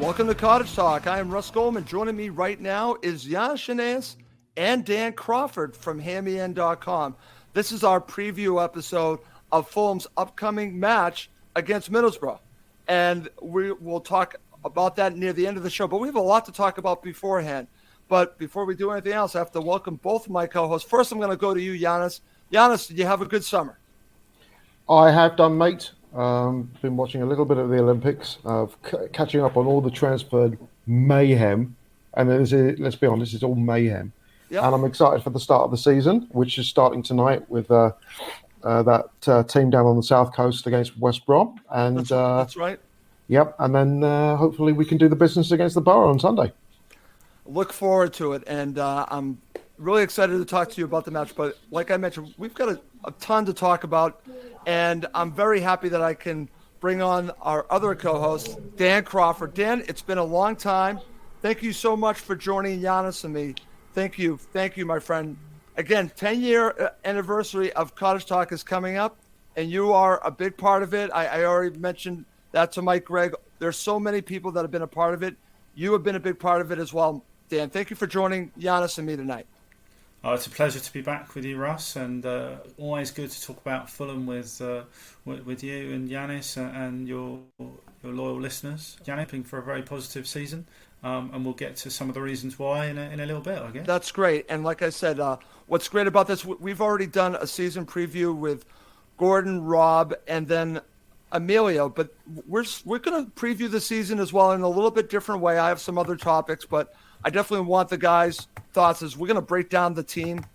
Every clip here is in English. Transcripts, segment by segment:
Welcome to Cottage Talk. I am Russ Goldman. Joining me right now is Yannis Tjanetis and Dan Crawford from Hammyend.com. This is our preview episode of Fulham's upcoming match against Middlesbrough. And we will talk about that near the end of the show. But we have a lot to talk about beforehand. But before we do anything else, I have to welcome both of my co-hosts. First, I'm going to go to you, Yannis. Yannis, did you have a good summer? I have done, mate. Been watching a little bit of the Olympics, catching up on all the transfer mayhem. And let's be honest, it's all mayhem. Yep. And I'm excited for the start of the season, which is starting tonight with that team down on the south coast against West Brom. And that's right. Yep. And then hopefully we can do the business against the Borough on Sunday. Look forward to it. And I'm really excited to talk to you about the match. But like I mentioned, we've got a ton to talk about. And I'm very happy that I can bring on our other co-host, Dan Crawford. Dan, it's been a long time. Thank you so much for joining Yannis and me. Thank you, my friend. Again, 10-year anniversary of Cottage Talk is coming up, and you are a big part of it. I already mentioned that to Mike Gregg. There's so many people that have been a part of it. You have been a big part of it as well, Dan. Thank you for joining Yannis and me tonight. It's a pleasure to be back with you, Russ, and always good to talk about Fulham with you and Yannis and your loyal listeners. Yannis, hoping for a very positive season, and we'll get to some of the reasons why in a little bit, I guess. That's great, and like I said, what's great about this, we've already done a season preview with Gordon, Rob, and then Emilio, but we're going to preview the season as well in a little bit different way. I have some other topics, but I definitely want the guys' thoughts as we're going to break down the team,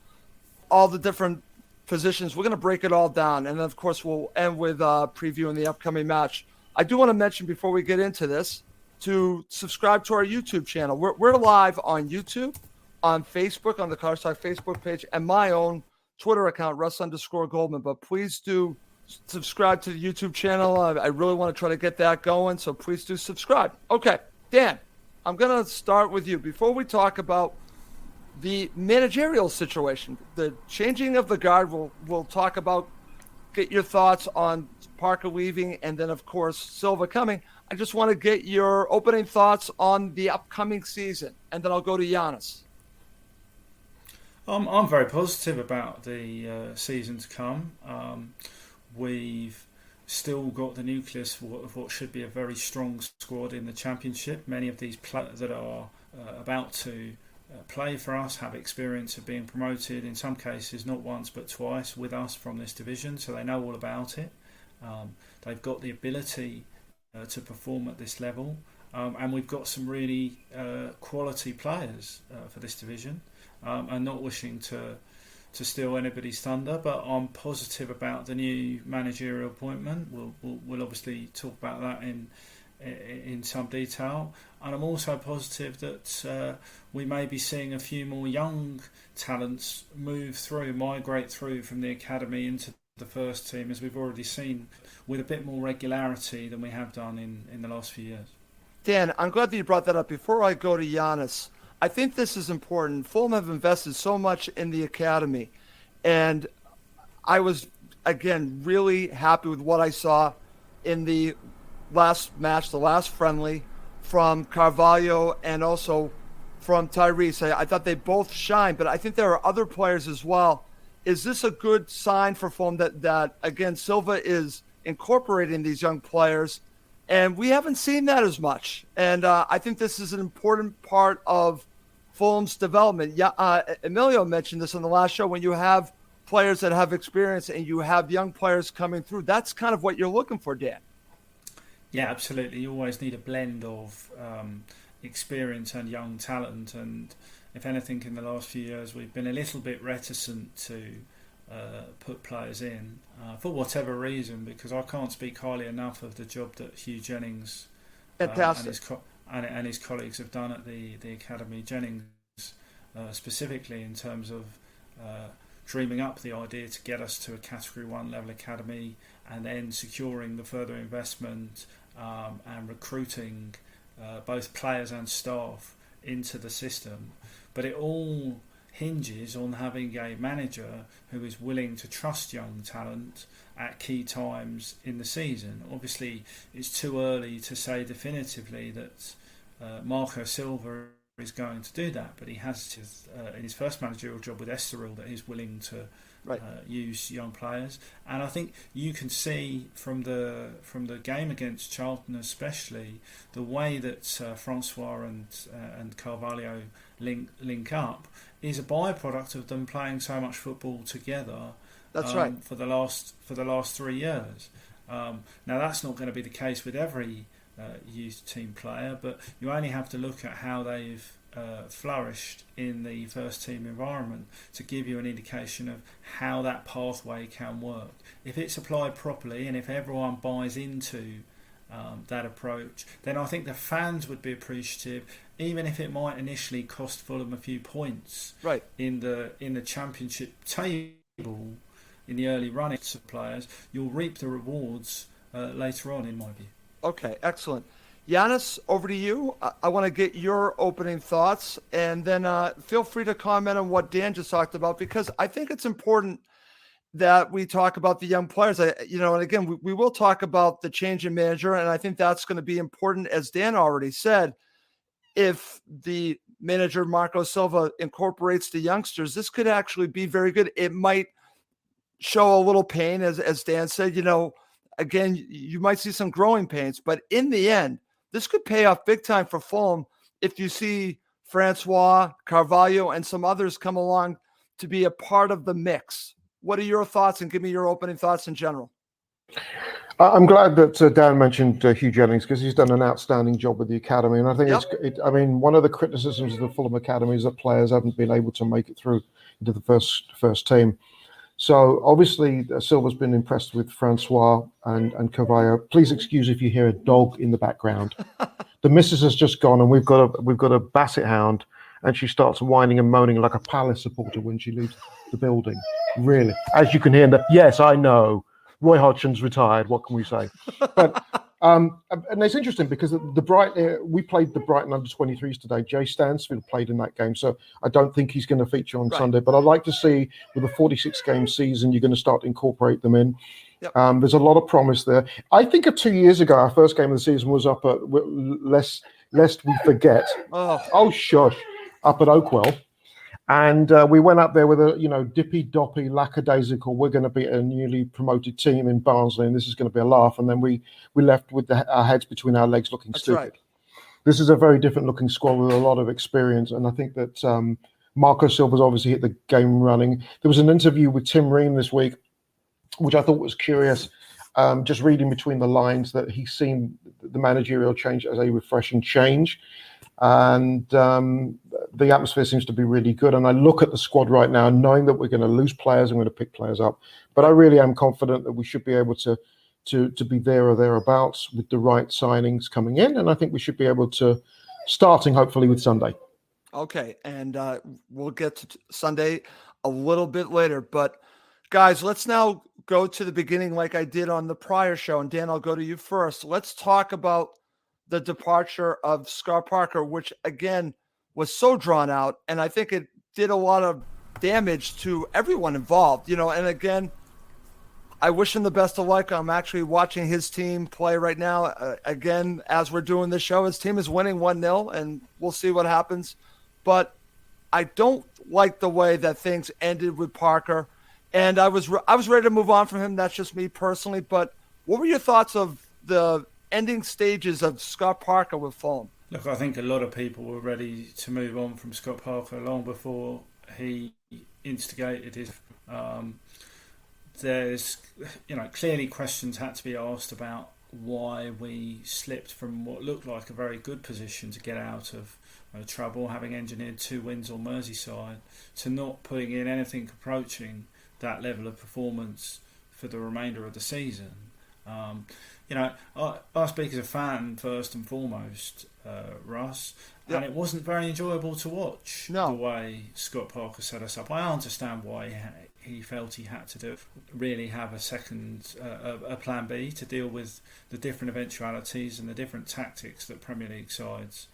all the different positions. We're going to break it all down. And then, of course, we'll end with previewing the upcoming match. I do want to mention before we get into this to subscribe to our YouTube channel. We're live on YouTube, on Facebook, on the Cottage Talk Facebook page, and my own Twitter account, Russ_Goldman. But please do subscribe to the YouTube channel. I really want to try to get that going, so please do subscribe. Okay, Dan, I'm going to start with you. Before we talk about the managerial situation, the changing of the guard, we'll talk about, get your thoughts on Parker leaving, and then, of course, Silva coming. I just want to get your opening thoughts on the upcoming season, and then I'll go to Yannis. I'm very positive about the season to come. We've still got the nucleus of what should be a very strong squad in the Championship. Many of these players that are about to play for us have experience of being promoted, in some cases not once but twice, with us from this division, so they know all about it. They've got the ability to perform at this level, and we've got some really quality players for this division, and not wishing to steal anybody's thunder, but I'm positive about the new managerial appointment. We'll obviously talk about that in some detail, and I'm also positive that we may be seeing a few more young talents migrate through from the academy into the first team, as we've already seen, with a bit more regularity than we have done in the last few years. Dan, I'm glad that you brought that up. Before I go to Yannis, I think this is important. Fulham have invested so much in the academy, and I was, again, really happy with what I saw in the last match, the last friendly, from Carvalho and also from Tyrese. I thought they both shined, but I think there are other players as well. Is this a good sign for Fulham that again, Silva is incorporating these young players? And we haven't seen that as much. And I think this is an important part of Fulham's development. Emilio mentioned this on the last show. When you have players that have experience and you have young players coming through, that's kind of what you're looking for, Dan. Yeah, absolutely. You always need a blend of experience and young talent. And if anything, in the last few years, we've been a little bit reticent to put players in for whatever reason, because I can't speak highly enough of the job that Hugh Jennings and his colleagues have done at the academy. Jennings specifically in terms of dreaming up the idea to get us to a Category 1 level academy, and then securing the further investment and recruiting both players and staff into the system. But it all hinges on having a manager who is willing to trust young talent at key times in the season. Obviously, it's too early to say definitively that Marco Silva is going to do that, but he has in his first managerial job with Estoril that he's willing to use young players, and I think you can see from the game against Charlton, especially the way that Francois and Carvalho link up is a byproduct of them playing so much football together. That's right. For the last 3 years. Now that's not going to be the case with every youth team player, but you only have to look at how they've flourished in the first team environment to give you an indication of how that pathway can work. If it's applied properly and if everyone buys into that approach, then I think the fans would be appreciative, even if it might initially cost Fulham a few points in the championship table in the early running of players. You'll reap the rewards later on, in my view. Okay, excellent. Yannis, over to you. I want to get your opening thoughts, and then feel free to comment on what Dan just talked about, because I think it's important that we talk about the young players. And again, we will talk about the change in manager, and I think that's going to be important, as Dan already said. If the manager, Marco Silva, incorporates the youngsters, this could actually be very good. It might show a little pain, as Dan said. Again, you might see some growing pains, but in the end, this could pay off big time for Fulham if you see Francois, Carvalho, and some others come along to be a part of the mix. What are your thoughts, and give me your opening thoughts in general? I'm glad that Dan mentioned Hugh Jennings, because he's done an outstanding job with the academy, and I think one of the criticisms of the Fulham academy is that players haven't been able to make it through into the first team. So obviously Silva's been impressed with Francois and Carvalho. Please excuse if you hear a dog in the background. The missus has just gone, and we've got a basset hound, and she starts whining and moaning like a Palace supporter when she leaves the building. Really, as you can hear. Yes, I know. Roy Hodgson's retired. What can we say? But and it's interesting because we played the Brighton under-23s today. Jay Stansfield played in that game, so I don't think he's going to feature on Sunday. But I'd like to see, with a 46-game season, you're going to start to incorporate them in. Yep. There's a lot of promise there. I think 2 years ago, our first game of the season was up at lest we forget. Shush! Up at Oakwell. And we went up there with a, dippy-doppy, lackadaisical, we're going to beat a newly promoted team in Barnsley, and this is going to be a laugh. And then we left with our heads between our legs looking stupid. Right. This is a very different-looking squad with a lot of experience, and I think that Marco Silva's obviously hit the game running. There was an interview with Tim Ream this week, which I thought was curious, just reading between the lines, that he's seen the managerial change as a refreshing change. And the atmosphere seems to be really good. And I look at the squad right now, knowing that we're going to lose players, I'm going to pick players up. But I really am confident that we should be able to be there or thereabouts with the right signings coming in. And I think we should be able to, starting hopefully with Sunday. Okay, and we'll get to Sunday a little bit later. But guys, let's now go to the beginning like I did on the prior show. And Dan, I'll go to you first. Let's talk about the departure of Scott Parker, which again was so drawn out, and I think it did a lot of damage to everyone involved. And again, I wish him the best of luck. I'm actually watching his team play right now. Again, as we're doing this show, his team is winning 1-0, and we'll see what happens. But I don't like the way that things ended with Parker, and I was ready to move on from him. That's just me personally. But what were your thoughts of the ending stages of Scott Parker with Fulham? Look, I think a lot of people were ready to move on from Scott Parker long before he instigated his. There's, clearly questions had to be asked about why we slipped from what looked like a very good position to get out of trouble, having engineered 2 wins on Merseyside, to not putting in anything approaching that level of performance for the remainder of the season. I speak as a fan first and foremost, Russ, and it wasn't very enjoyable to watch the way Scott Parker set us up. I understand why he felt he had to really have a plan B to deal with the different eventualities and the different tactics that Premier League sides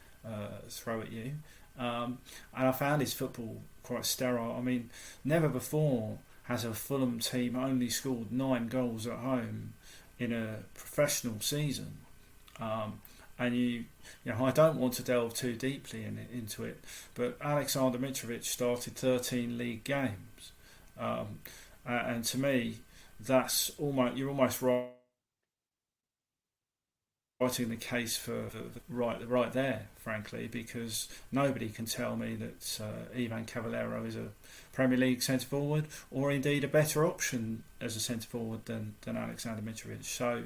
throw at you. And I found his football quite sterile. I mean, never before has a Fulham team only scored 9 goals at home in a professional season, and I don't want to delve too deeply into it, but Alexander Mitrovic started 13 league games, and to me, you're almost writing the case for right there, frankly, because nobody can tell me that Ivan Cavallero is a Premier League centre forward, or indeed a better option as a centre forward than Alexander Mitrovic. So,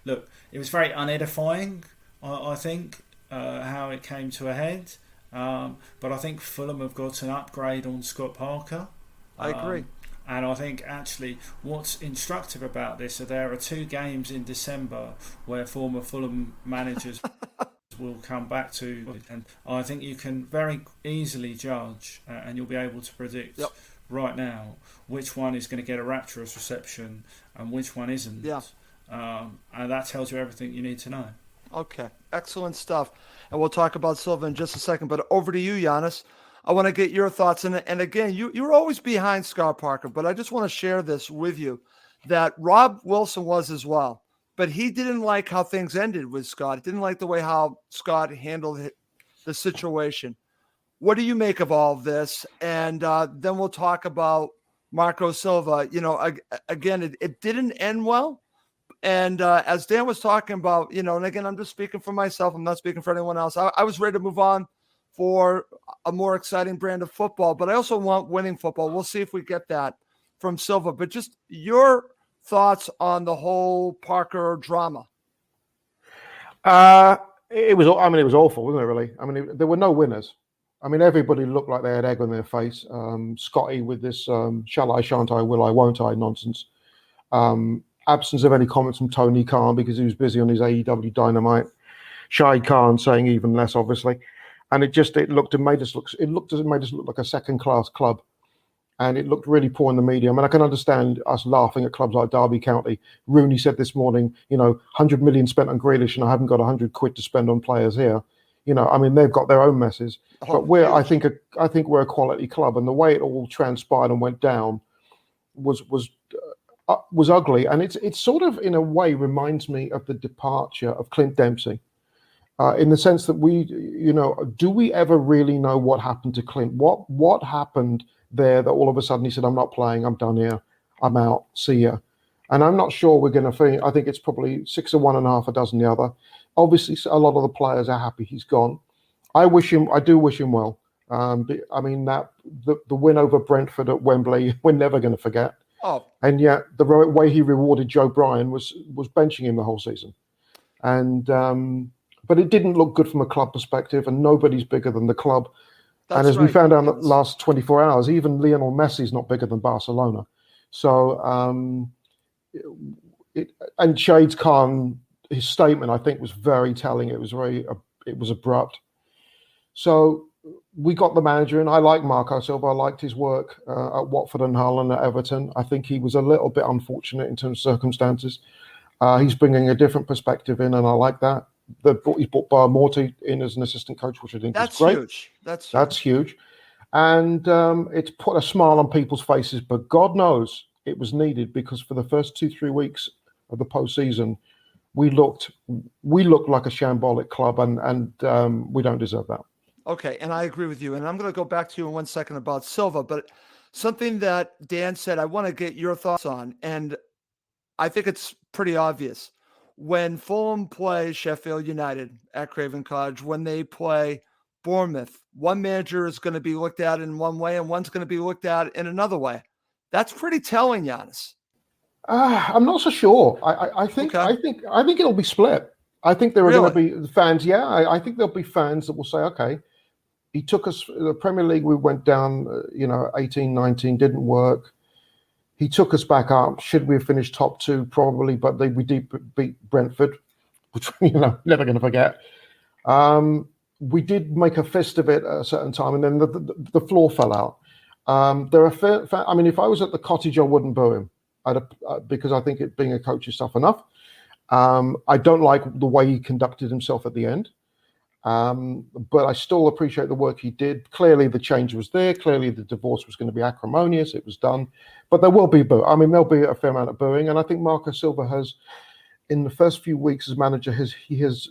look, it was very unedifying, I think, how it came to a head. But I think Fulham have got an upgrade on Scott Parker. I agree. And I think actually what's instructive about this are there are 2 games in December where former Fulham managers will come back to, and I think you can very easily judge and you'll be able to predict right now which one is going to get a rapturous reception and which one isn't. And that tells you everything you need to know. Okay, excellent stuff. And we'll talk about Silva in just a second, but over to you, Yannis. I want to get your thoughts. And again, you're always behind Scott Parker, but I just want to share this with you that Rob Wilson was as well. But he didn't like how things ended with Scott. He didn't like the way how Scott handled the situation. What do you make of all of this? And then we'll talk about Marco Silva. Again, it didn't end well. And as Dan was talking about, and again, I'm just speaking for myself. I'm not speaking for anyone else. I was ready to move on for a more exciting brand of football, but I also want winning football. We'll see if we get that from Silva. But just your thoughts on the whole Parker drama. It was awful, wasn't it, really? I mean, there were no winners. I mean, everybody looked like they had egg on their face. Scotty with this shall I, shan't I, will I, won't I nonsense. Absence of any comments from Tony Khan because he was busy on his AEW Dynamite. Shahid Khan saying even less, obviously. And it made us look like a second-class club. And it looked really poor in the media. I mean, I can understand us laughing at clubs like Derby County. Rooney said this morning, 100 million spent on Grealish and I haven't got 100 quid to spend on players here. I mean, they've got their own messes. But I think we're a quality club. And the way it all transpired and went down was ugly. And it's sort of, in a way, reminds me of the departure of Clint Dempsey. In the sense that do we ever really know what happened to Clint? What happened there that all of a sudden he said, I'm not playing, I'm done here, I'm out, see ya. And I'm not sure we're going to finish. I think it's probably 6 of one and half a dozen the other. Obviously, a lot of the players are happy he's gone. I do wish him well. I mean, that the win over Brentford at Wembley, we're never going to forget. Oh. And yet the way he rewarded Joe Bryan was benching him the whole season. And but it didn't look good from a club perspective, and nobody's bigger than the club. And as we found out in the last 24 hours, even Lionel Messi's not bigger than Barcelona. So, and Shahid Khan, his statement, I think, was very telling. It was abrupt. So we got the manager in. I like Marco Silva. I liked his work at Watford and Hull and at Everton. I think he was a little bit unfortunate in terms of circumstances. He's bringing a different perspective in, and I like that. He's brought Bar Morty in as an assistant coach, which I think is great. Huge. That's huge. And it's put a smile on people's faces, but God knows it was needed, because for the first 2-3 weeks of the postseason, we looked like a shambolic club, and we don't deserve that. Okay, and I agree with you. And I'm going to go back to you in 1 second about Silva, but something that Dan said, I want to get your thoughts on, and I think it's pretty obvious. When Fulham plays Sheffield United at Craven Cottage, when they play Bournemouth, one manager is going to be looked at in one way and one's going to be looked at in another way. That's pretty telling, Yannis. I'm not so sure. I think it'll be split. I think there are going to be fans. Yeah, I think there'll be fans that will say, okay, he took us the Premier League. We went down, 18, 19, didn't work. He took us back up. Should we have finished top 2? Probably, but we did beat Brentford, which never going to forget. We did make a fist of it at a certain time, and then the floor fell out. There are if I was at the Cottage, I wouldn't boo him, because I think it being a coach is tough enough. I don't like the way he conducted himself at the end. But I still appreciate the work he did. Clearly, the change was there. Clearly, the divorce was going to be acrimonious. It was done. But there will be there'll be a fair amount of booing. And I think Marco Silva has, in the first few weeks as manager, he's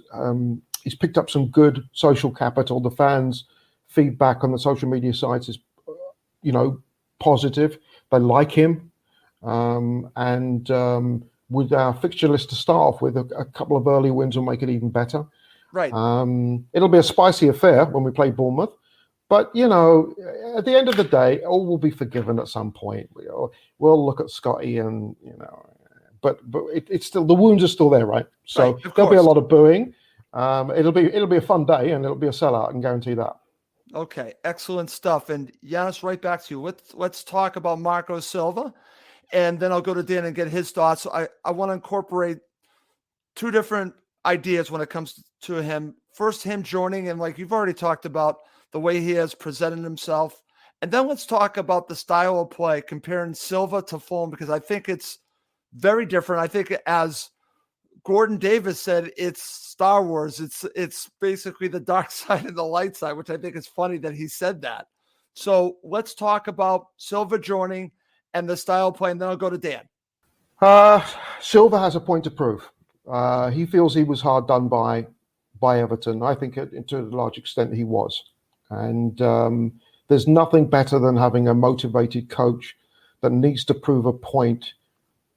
picked up some good social capital. The fans' feedback on the social media sites is, positive. They like him, and with our fixture list to start off with, a couple of early wins will make it even better. Right. It'll be a spicy affair when we play Bournemouth, but at the end of the day, all will be forgiven at some point. We'll look at Scotty, and but it's still, the wounds are still there, right? So right, there'll be a lot of booing. It'll be a fun day, and it'll be a sellout, I can guarantee that. Okay, excellent stuff. And Yannis, right back to you. Let's talk about Marco Silva, and then I'll go to Dan and get his thoughts. I want to incorporate two different ideas when it comes to him. First, him joining, and like you've already talked about, the way he has presented himself. And then let's talk about the style of play, comparing Silva to Fulham, because I think it's very different. I think, as Gordon Davis said, it's Star Wars. It's basically the dark side and the light side, which I think is funny that he said that. So let's talk about Silva joining and the style of play, and then I'll go to Dan. Silva has a point to prove. He feels he was hard done by Everton. I think to a large extent he was. And there's nothing better than having a motivated coach that needs to prove a point,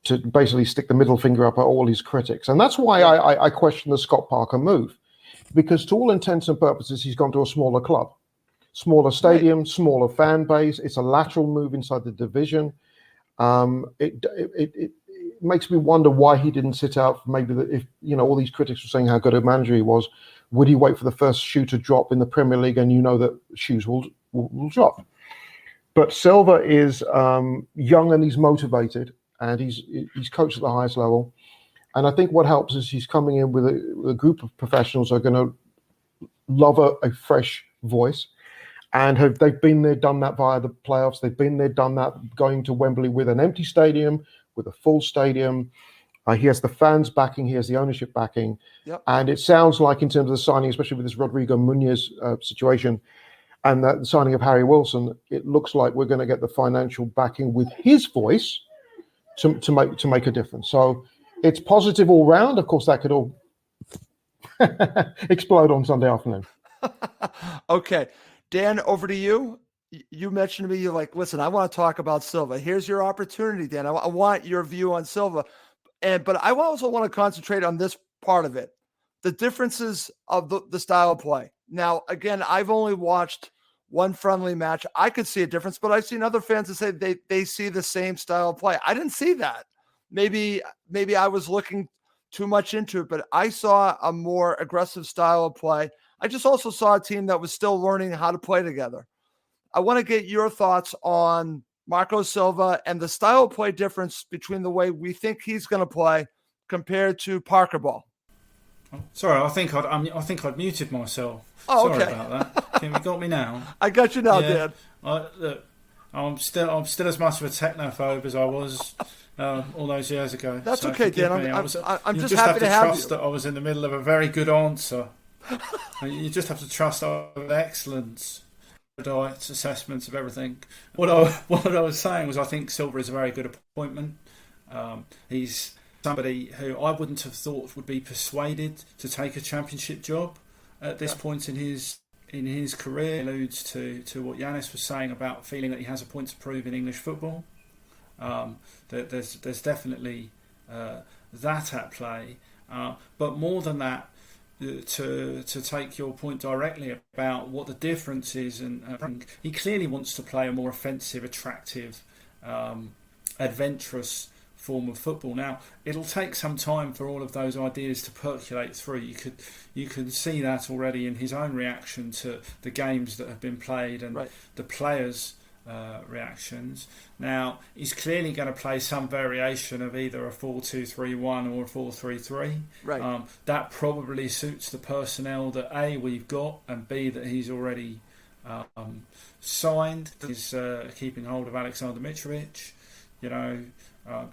to basically stick the middle finger up at all his critics. And that's why I question the Scott Parker move, because to all intents and purposes, he's gone to a smaller club, smaller stadium, right, smaller fan base. It's a lateral move inside the division. It makes me wonder why he didn't sit out. Maybe if all these critics were saying how good a manager he was, would he wait for the first shoe to drop in the Premier League? And that shoes will drop. But Silva is young and he's motivated, and he's coached at the highest level. And I think what helps is he's coming in with a group of professionals who are going to love a fresh voice. And they've been there, done that via the playoffs. They've been there, done that, going to Wembley with an empty stadium, with a full stadium. He has the fans backing, he has the ownership backing. Yep. And it sounds like, in terms of the signing, especially with this Rodrigo Munoz situation and the signing of Harry Wilson, it looks like we're going to get the financial backing with his voice to make a difference. So it's positive all round. Of course, that could all explode on Sunday afternoon. Okay. Dan, over to you. You mentioned to me, you're like, listen, I want to talk about Silva. Here's your opportunity, Dan. I want your view on Silva. But I also want to concentrate on this part of it, the differences of the style of play. Now, again, I've only watched one friendly match. I could see a difference, but I've seen other fans that say they see the same style of play. I didn't see that. Maybe I was looking too much into it, but I saw a more aggressive style of play. I just also saw a team that was still learning how to play together. I want to get your thoughts on Marco Silva and the style of play difference between the way we think he's going to play compared to Parker Ball. Sorry, I think I'd muted myself. Oh, sorry okay. about that. You got me now. I got you now, Dan. Look, I'm still as much of a technophobe as I was all those years ago. That's so okay, Dan. I'm just happy to have you. You just have to trust that I was in the middle of a very good answer. You just have to trust our excellence. Diets, assessments of everything. What I was saying was, I think Silva is a very good appointment. He's somebody who I wouldn't have thought would be persuaded to take a championship job at this point in his career. It alludes to what Yannis was saying about feeling that he has a point to prove in English football. There's definitely that at play, but more than that, to take your point directly about what the difference is, and he clearly wants to play a more offensive, attractive, adventurous form of football. Now, it'll take some time for all of those ideas to percolate through. You can see that already in his own reaction to the games that have been played and the players' reactions. Now, he's clearly going to play some variation of either a 4-2-3-1 or a 4-3-3. Right. That probably suits the personnel that A, we've got, and B, that he's already signed. He's keeping hold of Alexander Mitrovic.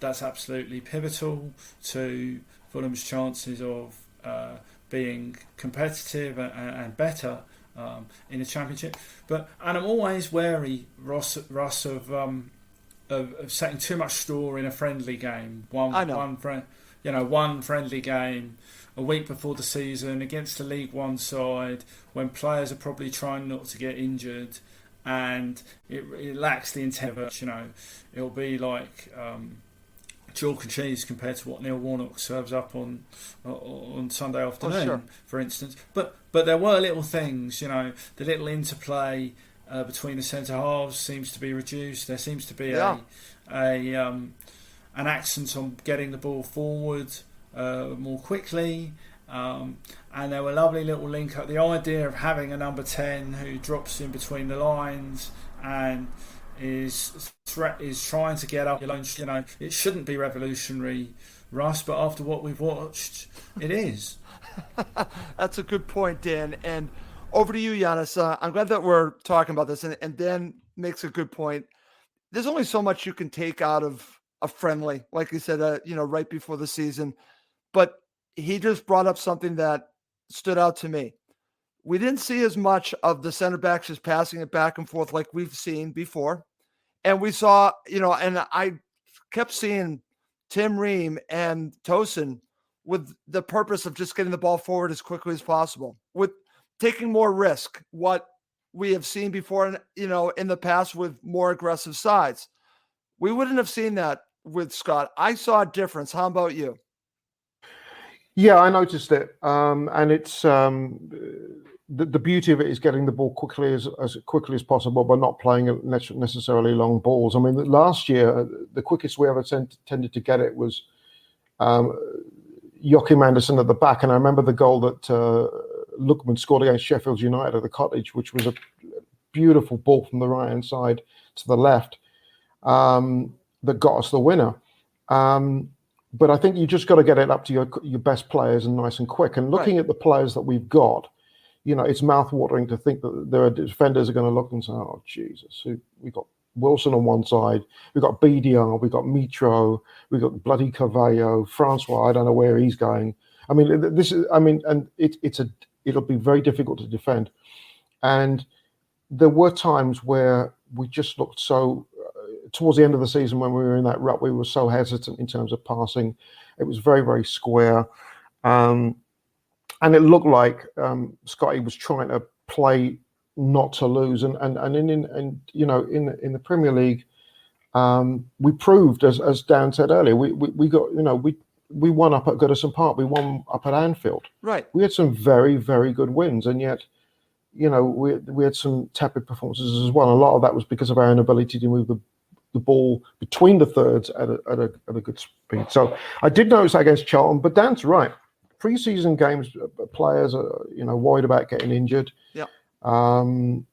That's absolutely pivotal to Fulham's chances of being competitive and better in the Championship. And I'm always wary, Ross, of setting too much store in a friendly game. one friendly game a week before the season against the League One side when players are probably trying not to get injured, and it lacks the intent of it. It'll be like chalk and cheese compared to what Neil Warnock serves up on Sunday afternoon, for instance. But there were little things, the little interplay between the centre halves seems to be reduced. There seems to be an accent on getting the ball forward more quickly. And there were lovely little link up. The idea of having a number 10 who drops in between the lines and is trying to get up. It shouldn't be revolutionary, Russ, but after what we've watched, it is. That's a good point, Dan. And over to you, Yannis. I'm glad that we're talking about this, and Dan makes a good point. There's only so much you can take out of a friendly, like you said, right before the season. But he just brought up something that stood out to me. We didn't see as much of the center backs just passing it back and forth like we've seen before. And we saw, and I kept seeing Tim Ream and Tosin with the purpose of just getting the ball forward as quickly as possible, with taking more risk, what we have seen before, in the past with more aggressive sides. We wouldn't have seen that with Scott. I saw a difference. How about you? Yeah, I noticed it. And it's the beauty of it is getting the ball as quickly as possible, but not playing necessarily long balls. I mean, last year, the quickest we ever tended to get it was Joachim Andersen at the back. And I remember the goal that Lookman scored against Sheffield United at the Cottage, which was a beautiful ball from the right-hand side to the left that got us the winner. But I think you just got to get it up to your best players and nice and quick. And looking at the players that we've got, it's mouth-watering to think that there are defenders are going to look and say, "Oh Jesus, we've got Wilson on one side, we've got BDR, we've got Mitro, we've got bloody Carvalho, Francois. I don't know where he's going." I mean, and it'll be very difficult to defend. And there were times where we just looked so. Towards the end of the season, when we were in that rut, we were so hesitant in terms of passing. It was very, very square. And it looked like Scotty was trying to play not to lose. And in the Premier League, we proved, as Dan said earlier, we got, we won up at Goodison Park. We won up at Anfield. Right. We had some very, very good wins. And yet, we had some tepid performances as well. A lot of that was because of our inability to move the ball between the thirds at a good speed. So I did notice that against Charlton, but Dan's right. Pre-season games, players are worried about getting injured. Yeah. And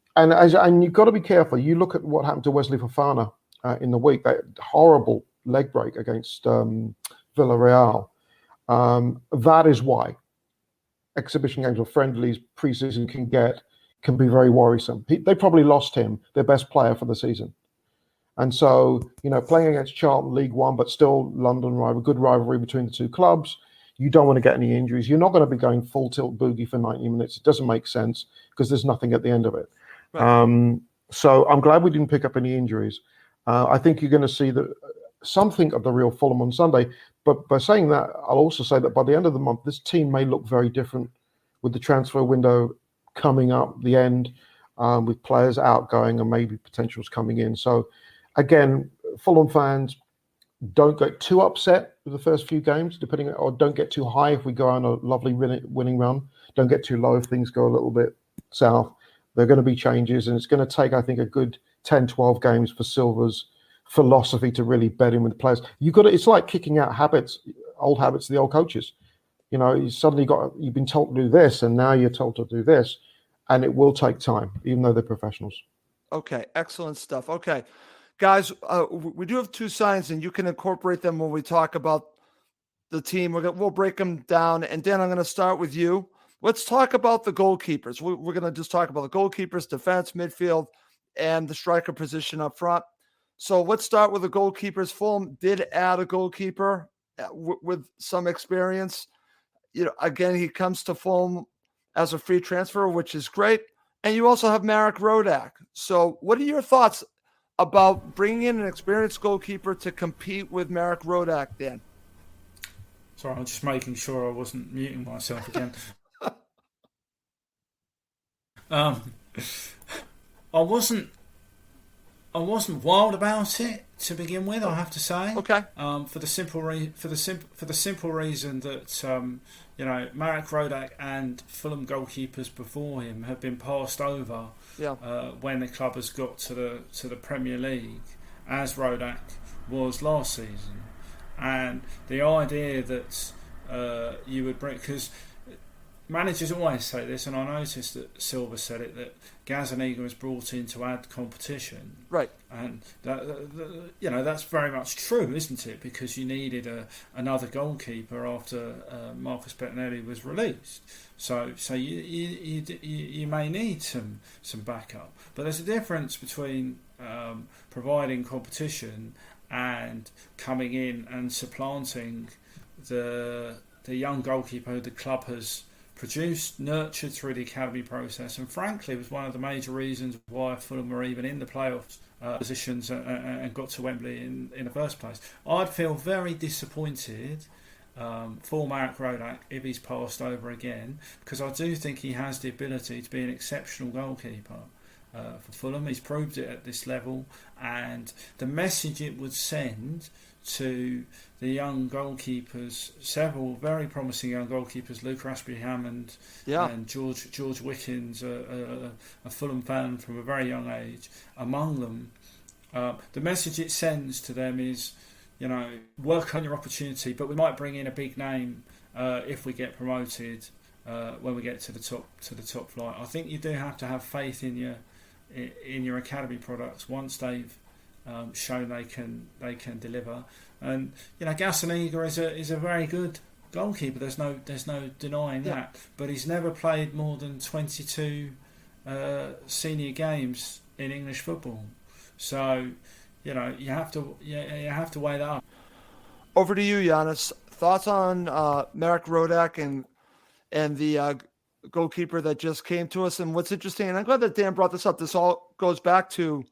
you've got to be careful. You look at what happened to Wesley Fofana in the week, that horrible leg break against Villarreal. That is why exhibition games or friendlies pre-season can be very worrisome. They probably lost him, their best player for the season. And so, playing against Charlton League One, but still London rival, good rivalry between the two clubs, you don't want to get any injuries. You're not going to be going full tilt boogie for 90 minutes. It doesn't make sense because there's nothing at the end of it. Right. So I'm glad we didn't pick up any injuries. I think you're going to see something of the real Fulham on Sunday. But by saying that, I'll also say that by the end of the month, this team may look very different with the transfer window coming up, the end, with players outgoing and maybe potentials coming in. So, again, Fulham fans, don't get too upset with the first few games, or don't get too high if we go on a lovely winning run. Don't get too low if things go a little bit south. There are going to be changes, and it's going to take, I think, a good 10, 12 games for Silva's philosophy to really bed in with the players. It's like kicking out old habits of the old coaches. You've been told to do this, and now you're told to do this, and it will take time, even though they're professionals. Okay, excellent stuff. Okay. Guys, we do have two signs, and you can incorporate them when we talk about the team. We'll break them down. And Dan, I'm going to start with you. Let's talk about the goalkeepers. We're going to just talk about the goalkeepers, defense, midfield, and the striker position up front. So let's start with the goalkeepers. Fulham did add a goalkeeper with some experience. Again, he comes to Fulham as a free transfer, which is great. And you also have Marek Rodak. So what are your thoughts about bringing in an experienced goalkeeper to compete with Marek Rodak, Dan? Sorry, I'm just making sure I wasn't muting myself again. I wasn't wild about it to begin with. I have to say, Okay. For the simple reason that Marek Rodak and Fulham goalkeepers before him have been passed over when the club has got to the Premier League, as Rodak was last season, and the idea that you would bring, because managers always say this, and I noticed that Silva said it, that Gazzaniga was brought in to add competition. Right. And that's very much true, isn't it? Because you needed another goalkeeper after Marcus Bettinelli was released. So you may need some backup. But there's a difference between providing competition and coming in and supplanting the young goalkeeper who the club has produced, nurtured through the academy process, and frankly was one of the major reasons why Fulham were even in the playoffs positions and got to Wembley in the first place. I'd feel very disappointed for Marek Rodak if he's passed over again, because I do think he has the ability to be an exceptional goalkeeper for Fulham. He's proved it at this level, and the message it would send to the young goalkeepers, several very promising young goalkeepers, Luke Raspberry-Hammond and George Wickens, a Fulham fan from a very young age, among them. The message it sends to them is, work on your opportunity, but we might bring in a big name if we get promoted when we get to the top flight. I think you do have to have faith in your academy products once they've shown they can deliver. And Gazzaniga is a very good goalkeeper. There's no denying that. But he's never played more than 22 senior games in English football. So you have to weigh that up. Over to you, Yannis. Thoughts on Marek Rodak and the goalkeeper that just came to us? And what's interesting, and I'm glad that Dan brought this up. This all goes back to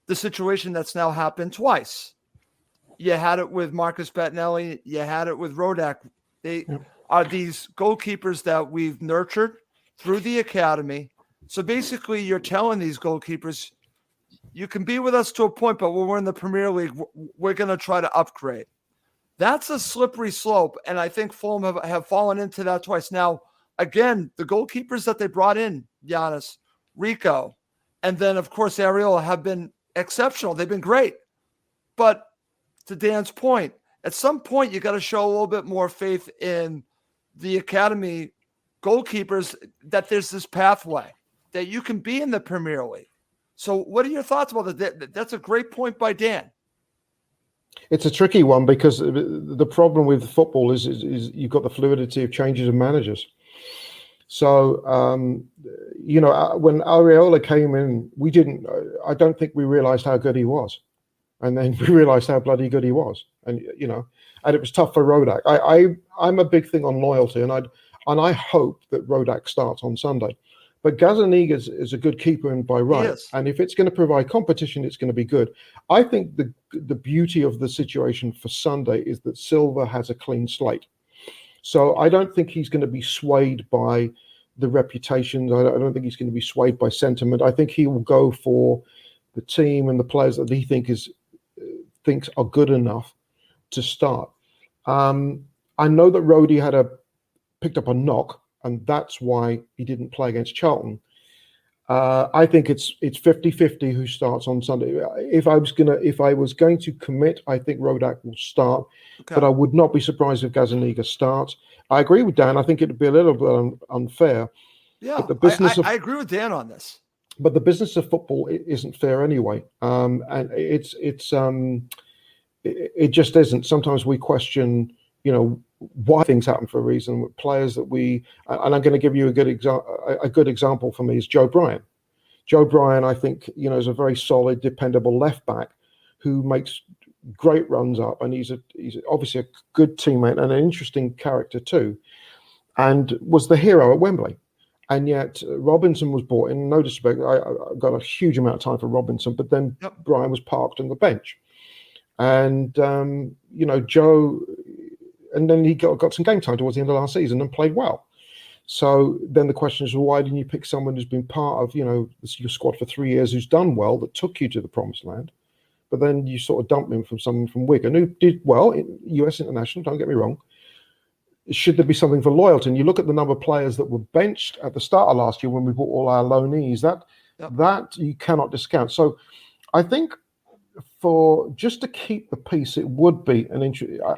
the situation that's now happened twice. You had it with Marcus Bettinelli. You had it with Rodak. They are these goalkeepers that we've nurtured through the academy. So basically, you're telling these goalkeepers, you can be with us to a point, but when we're in the Premier League, we're going to try to upgrade. That's a slippery slope, and I think Fulham have fallen into that twice. Now, again, the goalkeepers that they brought in, Yannis, Rico, and then, of course, Ariel, have been exceptional. They've been great. But to Dan's point, at some point, you got to show a little bit more faith in the academy goalkeepers, that there's this pathway, that you can be in the Premier League. So what are your thoughts about that? That's a great point by Dan. It's a tricky one, because the problem with football is you've got the fluidity of changes of managers. So, when Areola came in, I don't think we realised how good he was. And then we realised how bloody good he was. And, and it was tough for Rodak. I'm a big thing on loyalty, and I hope that Rodak starts on Sunday. But Gazzaniga is a good keeper and by right. And if it's going to provide competition, it's going to be good. I think the beauty of the situation for Sunday is that Silva has a clean slate. So I don't think he's going to be swayed by the reputation. I don't think he's going to be swayed by sentiment. I think he will go for the team and the players that he thinks are good enough to start. I know that Rhodey picked up a knock, and that's why he didn't play against Charlton. I think it's 50-50 who starts on Sunday. If I was going to commit, I think Rodak will start, but I would not be surprised if Gazzaniga starts. I agree with Dan. I think it would be a little bit unfair. Yeah, I agree with Dan on this. But the business of football isn't fair anyway, and it just isn't. Sometimes we question, why things happen for a reason. With players that and I'm going to give you a good example for me is Joe Bryan. Joe Bryan, I think, is a very solid, dependable left back who makes great runs up, and he's obviously a good teammate and an interesting character too, and was the hero at Wembley. And yet Robinson was brought in. No disrespect, I got a huge amount of time for Robinson, but then Bryan was parked on the bench. And, Joe and then he got some game time towards the end of last season and played well. So then the question is, well, why didn't you pick someone who's been part of, your squad for 3 years, who's done well, that took you to the promised land, but then you sort of dump him from someone from Wigan who did well in US international, don't get me wrong. Should there be something for loyalty? And you look at the number of players that were benched at the start of last year when we bought all our loanees, that you cannot discount. So I think for just to keep the peace, it would be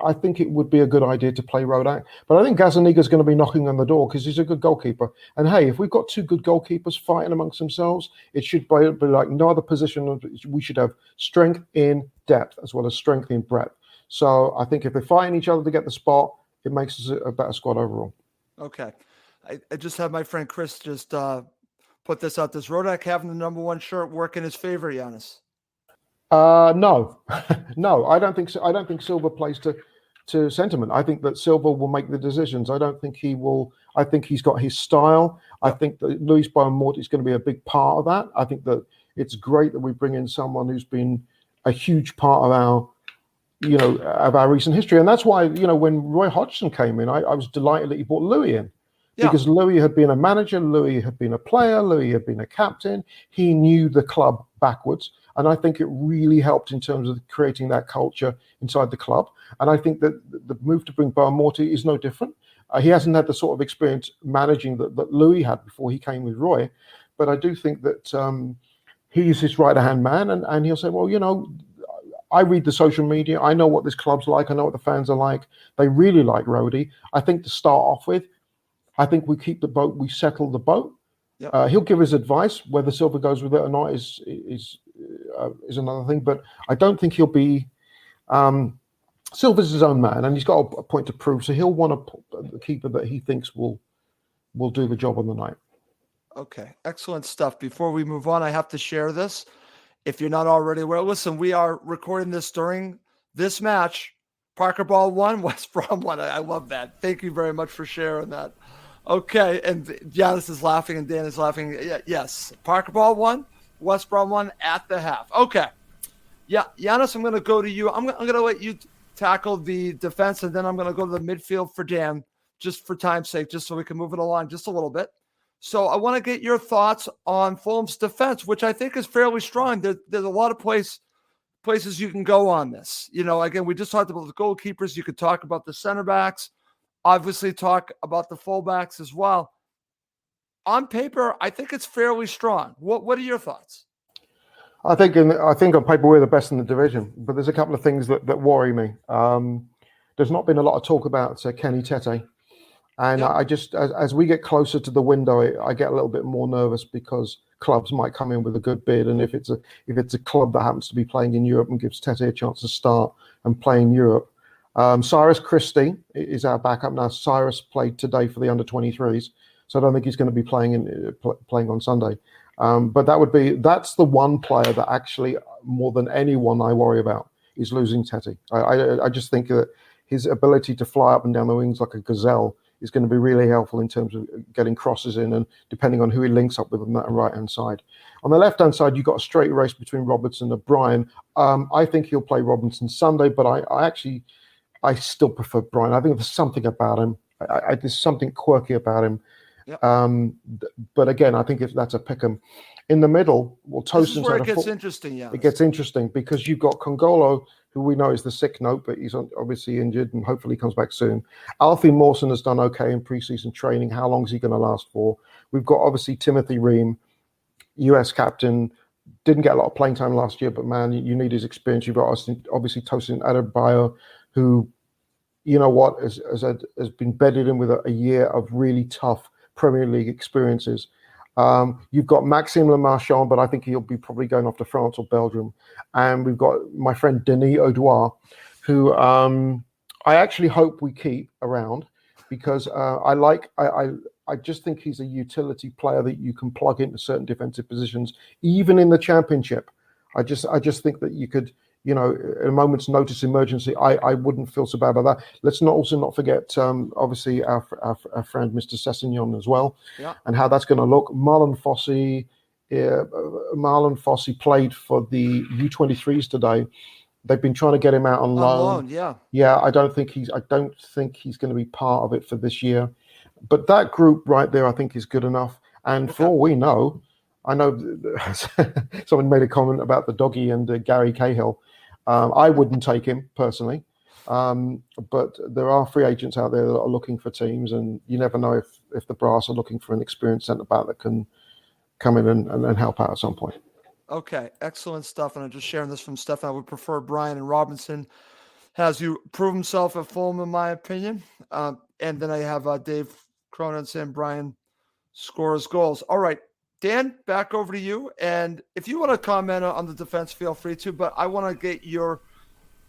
I think it would be a good idea to play Rodak. But I think Gazaniga's going to be knocking on the door because he's a good goalkeeper. And hey, if we've got two good goalkeepers fighting amongst themselves, it should be like no other position. We should have strength in depth as well as strength in breadth. So I think if they're fighting each other to get the spot, it makes us a better squad overall. Okay. I just had my friend Chris just put this out. Does Rodak having the number 1 shirt work in his favor, Yannis? No, no, I don't think so. I don't think Silva plays to sentiment. I think that Silva will make the decisions. I don't think he will. I think he's got his style. I think that Luis Bowen-Morte is going to be a big part of that. I think that it's great that we bring in someone who's been a huge part of our recent history. And that's why, when Roy Hodgson came in, I was delighted that he brought Louis in. Because Louis had been a manager, Louis had been a player, Louis had been a captain. He knew the club backwards. And I think it really helped in terms of creating that culture inside the club. And I think that the move to bring Bowen-Morte is no different. He hasn't had the sort of experience managing that Louis had before he came with Roy. But I do think that he's his right-hand man. And he'll say, well, I read the social media. I know what this club's like. I know what the fans are like. They really like Rhodey. I think to start off with, I think we keep the boat. We settle the boat. Yep. He'll give his advice. Whether Silva goes with it or not is another thing. But I don't think he'll be. Silva's his own man, and he's got a point to prove. So he'll want a keeper that he thinks will do the job on the night. Okay, excellent stuff. Before we move on, I have to share this. If you're not already aware, listen, we are recording this during this match. Parker Ball 1, West Brom 1. I love that. Thank you very much for sharing that. Okay, and Giannis is laughing and Dan is laughing. Yes, Parker Ball 1, West Brom 1 at the half. Okay. Yeah, Giannis, I'm going to go to you. I'm going to let you tackle the defense, and then I'm going to go to the midfield for Dan, just for time's sake, just so we can move it along just a little bit. So I want to get your thoughts on Fulham's defense, which I think is fairly strong. There's a lot of places you can go on this. Again, we just talked about the goalkeepers. You could talk about the center backs. Obviously, talk about the fullbacks as well. On paper, I think it's fairly strong. What are your thoughts? I think on paper we're the best in the division, but there's a couple of things that worry me. There's not been a lot of talk about Kenny Tete, and I just as we get closer to the window, I get a little bit more nervous because clubs might come in with a good bid, and if it's a club that happens to be playing in Europe and gives Tete a chance to start and play in Europe. Cyrus Christie is our backup now. Cyrus played today for the under-23s, so I don't think he's going to be playing on Sunday. But that's the one player that actually, more than anyone, I worry about is losing Tete. I just think that his ability to fly up and down the wings like a gazelle is going to be really helpful in terms of getting crosses in and depending on who he links up with on that right-hand side. On the left-hand side, you've got a straight race between Robertson and Bryan. I think he'll play Robinson Sunday, but I still prefer Bryan. I think there's something about him. There's something quirky about him. Yep. But again, I think if that's a pick 'em. In the middle, Tosin's this is where it gets interesting. Yeah, it gets interesting because you've got Congolo, who we know is the sick note, but he's obviously injured and hopefully comes back soon. Alfie Mawson has done okay in preseason training. How long is he going to last for? We've got obviously Timothy Ream, US captain, didn't get a lot of playing time last year, but man, you need his experience. You've got obviously Tosin Adebayo, who, has been bedded in with a year of really tough Premier League experiences. You've got Maxime Le Marchand, but I think he'll be probably going off to France or Belgium. And we've got my friend Denis Audouard, who I actually hope we keep around because I just think he's a utility player that you can plug into certain defensive positions, even in the Championship. I just think that you could, at a moment's notice emergency, I wouldn't feel so bad about that. Let's not forget, obviously, our friend Mr. Sessegnon as well, and how that's going to look. Marlon Fossey played for the U23s today, They've been trying to get him out on loan. Yeah. Yeah, I don't think he's going to be part of it for this year. But that group right there, I think, is good enough. And for all we know, I know someone made a comment about the doggy and Gary Cahill. I wouldn't take him personally, but there are free agents out there that are looking for teams, and you never know if the brass are looking for an experienced centre back that can come in and help out at some point. Okay, excellent stuff. And I'm just sharing this from Stefan. I would prefer Brian and Robinson. Has you prove himself at Fulham, in my opinion. And then I have Dave Cronin saying Brian scores goals. All right, Dan, back over to you. And if you want to comment on the defense, feel free to. But I want to get your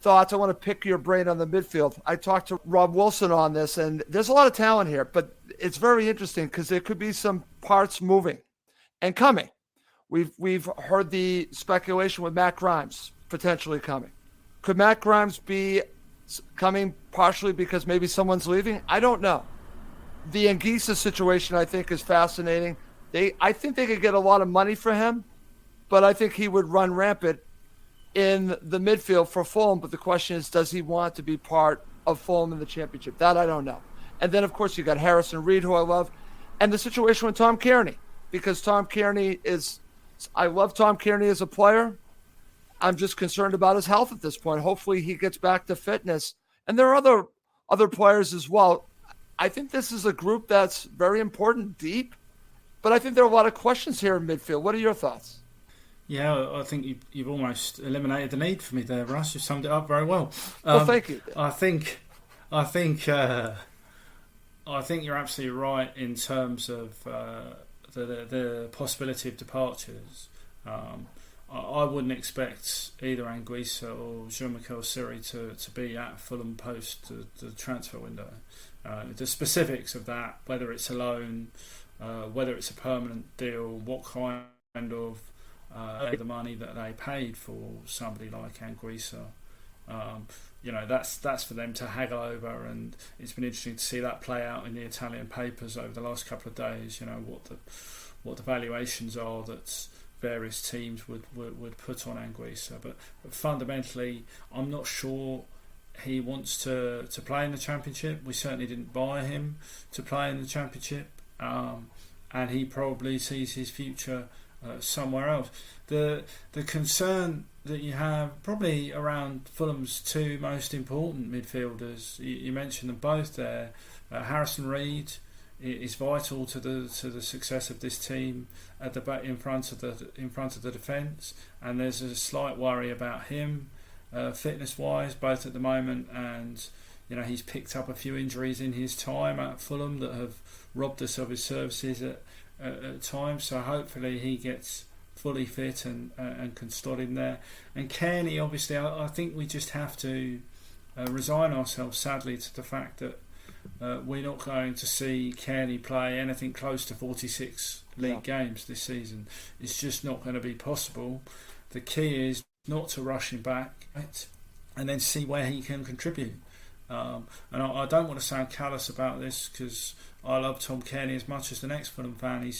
thoughts. I want to pick your brain on the midfield. I talked to Rob Wilson on this, and there's a lot of talent here. But it's very interesting because there could be some parts moving and coming. We've heard the speculation with Matt Grimes potentially coming. Could Matt Grimes be coming partially because maybe someone's leaving? I don't know. The Anguissa situation, I think, is fascinating. I think they could get a lot of money for him, but I think he would run rampant in the midfield for Fulham. But the question is, does he want to be part of Fulham in the championship? That I don't know. And then, of course, you got Harrison Reed, who I love, and the situation with Tom Kearney, because Tom Kearney is – I love Tom Kearney as a player. I'm just concerned about his health at this point. Hopefully he gets back to fitness. And there are other players as well. I think this is a group that's very important, deep, but I think there are a lot of questions here in midfield. What are your thoughts? Yeah, I think you've almost eliminated the need for me there, Russ. You've summed it up very well. Well, thank you. I think you're absolutely right in terms of the possibility of departures. I wouldn't expect either Anguissa or Jean-Michel Siri to be at Fulham post the transfer window. The specifics of that, whether it's a loan, whether it's a permanent deal, what kind of the money that they paid for somebody like Anguissa, that's for them to haggle over, and it's been interesting to see that play out in the Italian papers over the last couple of days. What the valuations are that various teams would put on Anguissa, but fundamentally, I'm not sure he wants to play in the Championship. We certainly didn't buy him to play in the Championship, and he probably sees his future somewhere else. The concern that you have probably around Fulham's two most important midfielders, you mentioned them both there. Harrison Reed is vital to the success of this team at the back in front of the defence, and there's a slight worry about him fitness wise, both at the moment, and he's picked up a few injuries in his time at Fulham that have robbed us of his services at times. So hopefully he gets fully fit and can slot in there. And Kearney, obviously, I think we just have to resign ourselves, sadly, to the fact that we're not going to see Kearney play anything close to 46 league games this season. It's just not going to be possible. The key is not to rush him back, right, and then see where he can contribute. And I don't want to sound callous about this, because I love Tom Kearney as much as the next Fulham fan.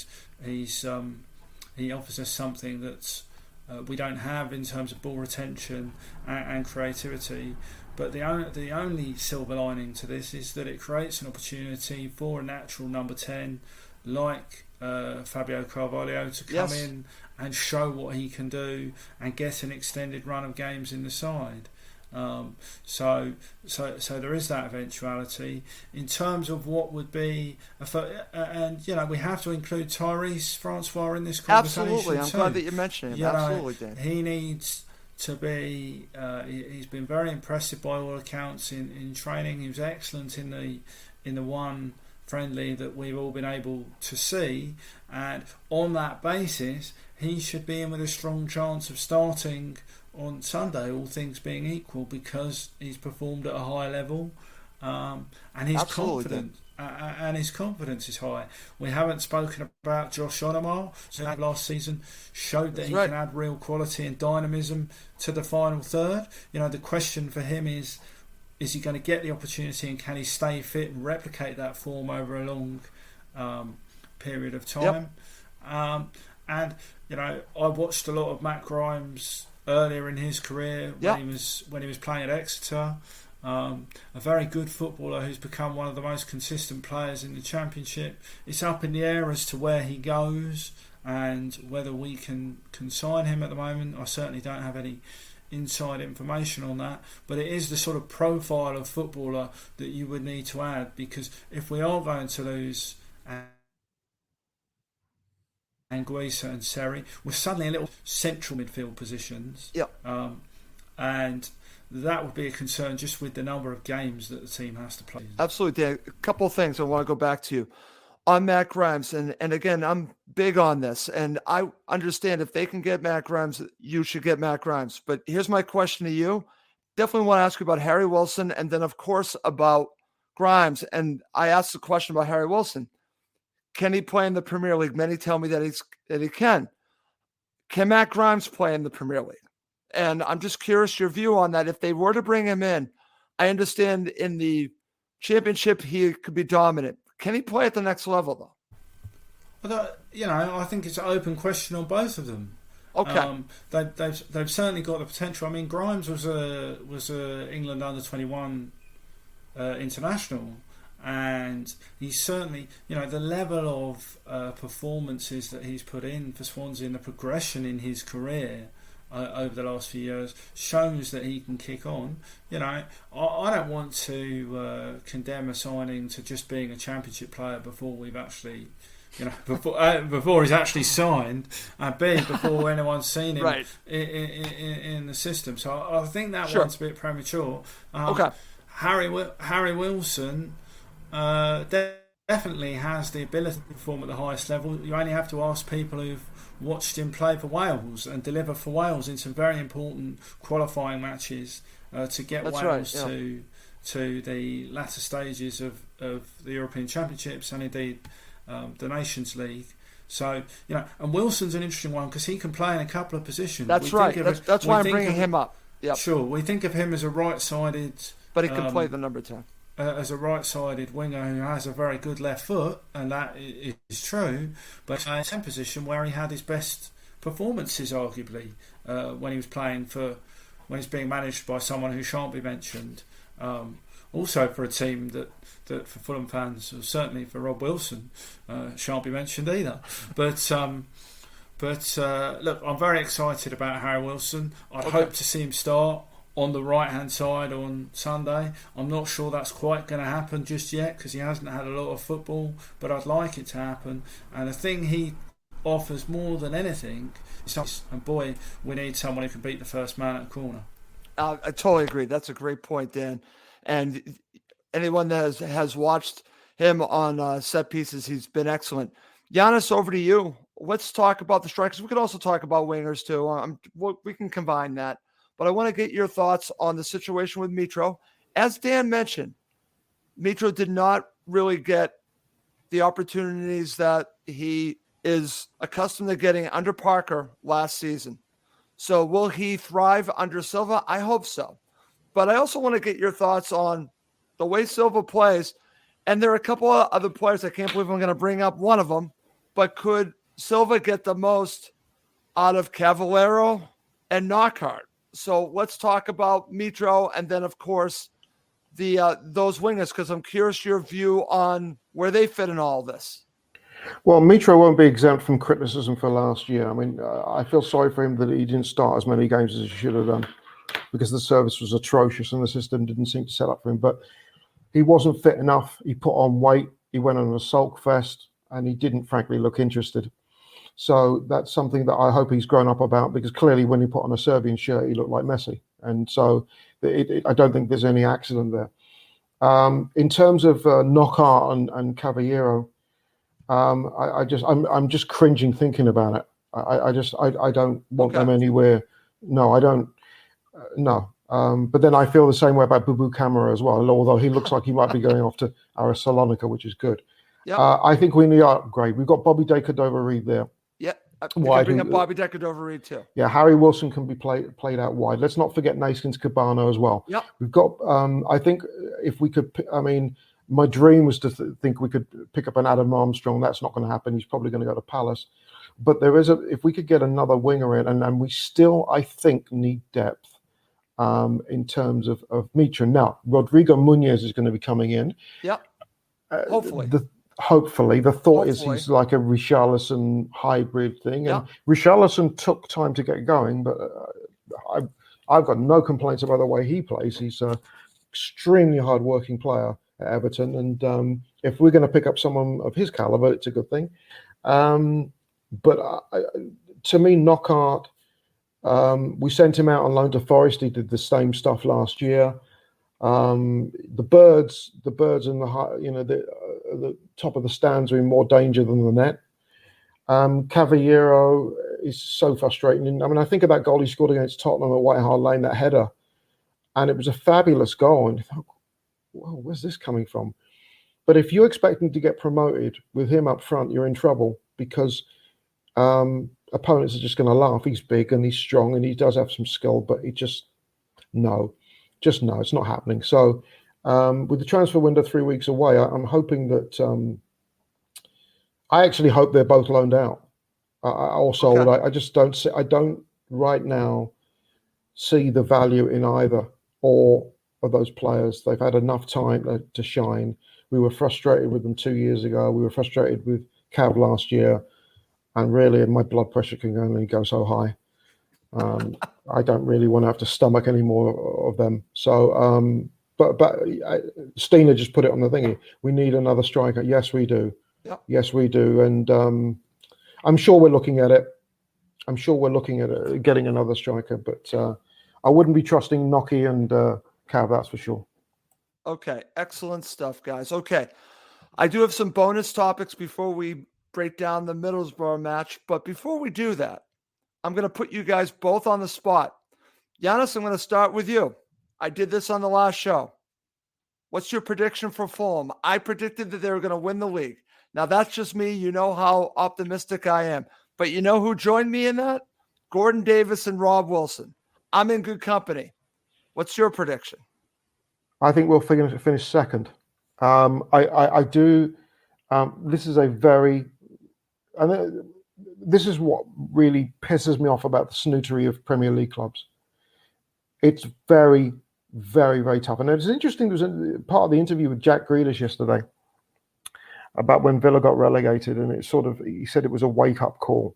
He offers us something that we don't have in terms of ball retention and creativity. But the only silver lining to this is that it creates an opportunity for a natural number 10 like Fabio Carvalho to come in and show what he can do and get an extended run of games in the side. So there is that eventuality. In terms of what would be, and we have to include Tyrese Francois in this conversation. Absolutely, I'm glad that you mentioned him. Absolutely, Dan. He needs to be. He's been very impressive by all accounts in training. He was excellent in the one friendly that we've all been able to see, and on that basis, he should be in with a strong chance of starting on Sunday, all things being equal, because he's performed at a high level, and he's confident. And his confidence is high. We haven't spoken about Josh Onomar, who last season showed that he can add real quality and dynamism to the final third. The question for him is he going to get the opportunity, and can he stay fit and replicate that form over a long period of time? And I watched a lot of Matt Grimes earlier in his career Yeah. when he was playing at Exeter. A very good footballer who's become one of the most consistent players in the Championship. It's up in the air as to where he goes and whether we can sign him at the moment. I certainly don't have any inside information on that, but it is the sort of profile of footballer that you would need to add, because if we are going to lose Anguissa and Seri, we're suddenly a little central midfield positions. Yeah. And that would be a concern just with the number of games that the team has to play. Absolutely, Dan. A couple of things I want to go back to on Matt Grimes. And again, I'm big on this. And I understand if they can get Matt Grimes, you should get Matt Grimes. But here's my question to you. Definitely want to ask you about Harry Wilson and then, of course, about Grimes. And I asked the question about Harry Wilson. Can he play in the Premier League? Many tell me that he can. Can Matt Grimes play in the Premier League? And I'm just curious your view on that. If they were to bring him in, I understand in the Championship he could be dominant. Can he play at the next level, though? I think it's an open question on both of them. Okay. They've certainly got the potential. I mean, Grimes was a England under-21 international, and he's certainly, the level of performances that he's put in for Swansea and the progression in his career over the last few years shows that he can kick on. I don't want to condemn a signing to just being a Championship player before we've actually, before he's actually signed, and before anyone's seen him right. in the system. So I think that Sure. one's a bit premature. Okay. Harry Wilson definitely has the ability to perform at the highest level. You only have to ask people who've watched him play for Wales and deliver for Wales in some very important qualifying matches to get That's Wales right, yeah. to the latter stages of the European Championships and indeed the Nations League. So, and Wilson's an interesting one because he can play in a couple of positions. That's right. That's why I'm bringing him up. Yep. Sure. We think of him as a right-sided... But he can play the number 10. As a right-sided winger who has a very good left foot, and that is true, but in a 10 position where he had his best performances, arguably, when he's being managed by someone who shan't be mentioned. Also for a team that for Fulham fans, or certainly for Rob Wilson, shan't be mentioned either. But look, I'm very excited about Harry Wilson. I hope to see him start on the right-hand side on Sunday. I'm not sure that's quite going to happen just yet because he hasn't had a lot of football, but I'd like it to happen. And the thing he offers more than anything is, and boy, we need someone who can beat the first man at a corner. I totally agree. That's a great point, Dan. And anyone that has watched him on set pieces, he's been excellent. Yannis, over to you. Let's talk about the strikers. We could also talk about wingers too. We can combine that. But I want to get your thoughts on the situation with Mitro. As Dan mentioned, Mitro did not really get the opportunities that he is accustomed to getting under Parker last season. So will he thrive under Silva? I hope so. But I also want to get your thoughts on the way Silva plays. And there are a couple of other players. I can't believe I'm going to bring up one of them. But could Silva get the most out of Cavallero and Knockhart? So let's talk about Mitro and then, of course, those wingers, because I'm curious your view on where they fit in all this. Well, Mitro won't be exempt from criticism for last year. I mean, I feel sorry for him that he didn't start as many games as he should have done because the service was atrocious and the system didn't seem to set up for him. But he wasn't fit enough. He put on weight. He went on a sulk fest, and he didn't, frankly, look interested. So that's something that I hope he's grown up about, because clearly when he put on a Serbian shirt, he looked like Messi. And so I don't think there's any accident there. In terms of Knockhart and Caballero, I'm just cringing thinking about it. I don't want them anywhere. No, I don't. No. But then I feel the same way about Bubu Kamara as well, although he looks like he might be going off to Aris Salonika, which is good. Yep. I think we need to upgrade. We've got Bobby De Cordova-Reed there. Yeah, I can bring up Bobby De Cordova-Reed too. Yeah, Harry Wilson can be played out wide. Let's not forget Naskins Cabano as well. Yep. We've got, I think if we could, my dream was to think we could pick up an Adam Armstrong. That's not going to happen. He's probably going to go to Palace. But if we could get another winger in, and we still, I think, need depth in terms of Mitra. Now, Rodrigo Munoz is going to be coming in. Yep. Hopefully. Hopefully. The thought is he's like a Richarlison hybrid thing. And Richarlison took time to get going, but I've got no complaints about the way he plays. He's an extremely hard-working player at Everton. And if we're going to pick up someone of his caliber, it's a good thing. But to me, Knockaert, we sent him out on loan to Forest. He did the same stuff last year. The birds in the top of the stands are in more danger than the net. Cavallero is so frustrating. I mean, I think of that goal he scored against Tottenham at White Hart Lane, that header, and it was a fabulous goal. And you thought, well, where's this coming from? But if you're expecting to get promoted with him up front, you're in trouble, because opponents are just going to laugh. He's big and he's strong and he does have some skill, but no, it's not happening. So with the transfer window 3 weeks away, I'm hoping that I actually hope they're both loaned out or sold. Okay. I just don't right now see the value in either or of those players. They've had enough time to shine. We were frustrated with them 2 years ago. We were frustrated with Cav last year. And really, my blood pressure can only go so high. I don't really want to have to stomach any more of them. So, but Stina just put it on the thingy. We need another striker. Yes, we do. Yep. Yes, we do. And I'm sure we're looking at it. I'm sure we're looking at getting another striker. But I wouldn't be trusting Noki and Cav, that's for sure. Okay, excellent stuff, guys. Okay, I do have some bonus topics before we break down the Middlesbrough match. But before we do that, I'm going to put you guys both on the spot. Yannis, I'm going to start with you. I did this on the last show. What's your prediction for Fulham? I predicted that they were going to win the league. Now, that's just me. You know how optimistic I am. But you know who joined me in that? Gordon Davis and Rob Wilson. I'm in good company. What's your prediction? I think we'll finish second. I do. This is a very... this is what really pisses me off about the snootery of Premier League clubs. It's very, very, very tough. And it's interesting, there was a part of the interview with Jack Grealish yesterday about when Villa got relegated, and he said it was a wake-up call,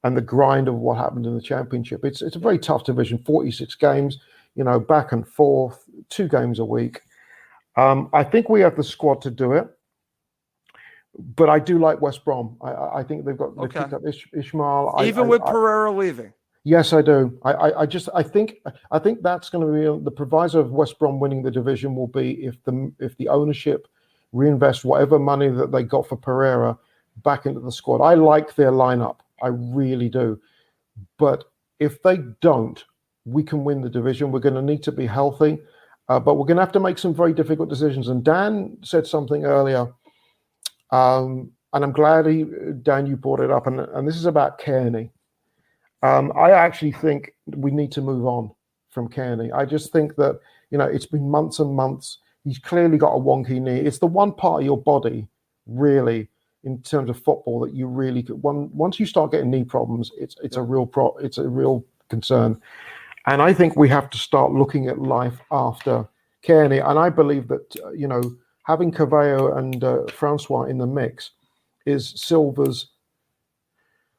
and the grind of what happened in the Championship. It's a very tough division, 46 games, back and forth, 2 games a week. I think we have the squad to do it. But I do like West Brom. I think they've picked up Ishmael. Even with Pereira leaving. Yes, I do. I think that's going to be the proviso of West Brom winning the division will be if the ownership reinvest whatever money that they got for Pereira back into the squad. I like their lineup. I really do. But if they don't, we can win the division. We're going to need to be healthy, but we're going to have to make some very difficult decisions. And Dan said something earlier. And I'm glad, Dan, you brought it up. And this is about Kearney. I actually think we need to move on from Kearney. I just think that, it's been months and months. He's clearly got a wonky knee. It's the one part of your body, really, in terms of football, that you really could. Once you start getting knee problems, it's a real concern. And I think we have to start looking at life after Kearney. And I believe that, having Cavallo and Francois in the mix is Silva's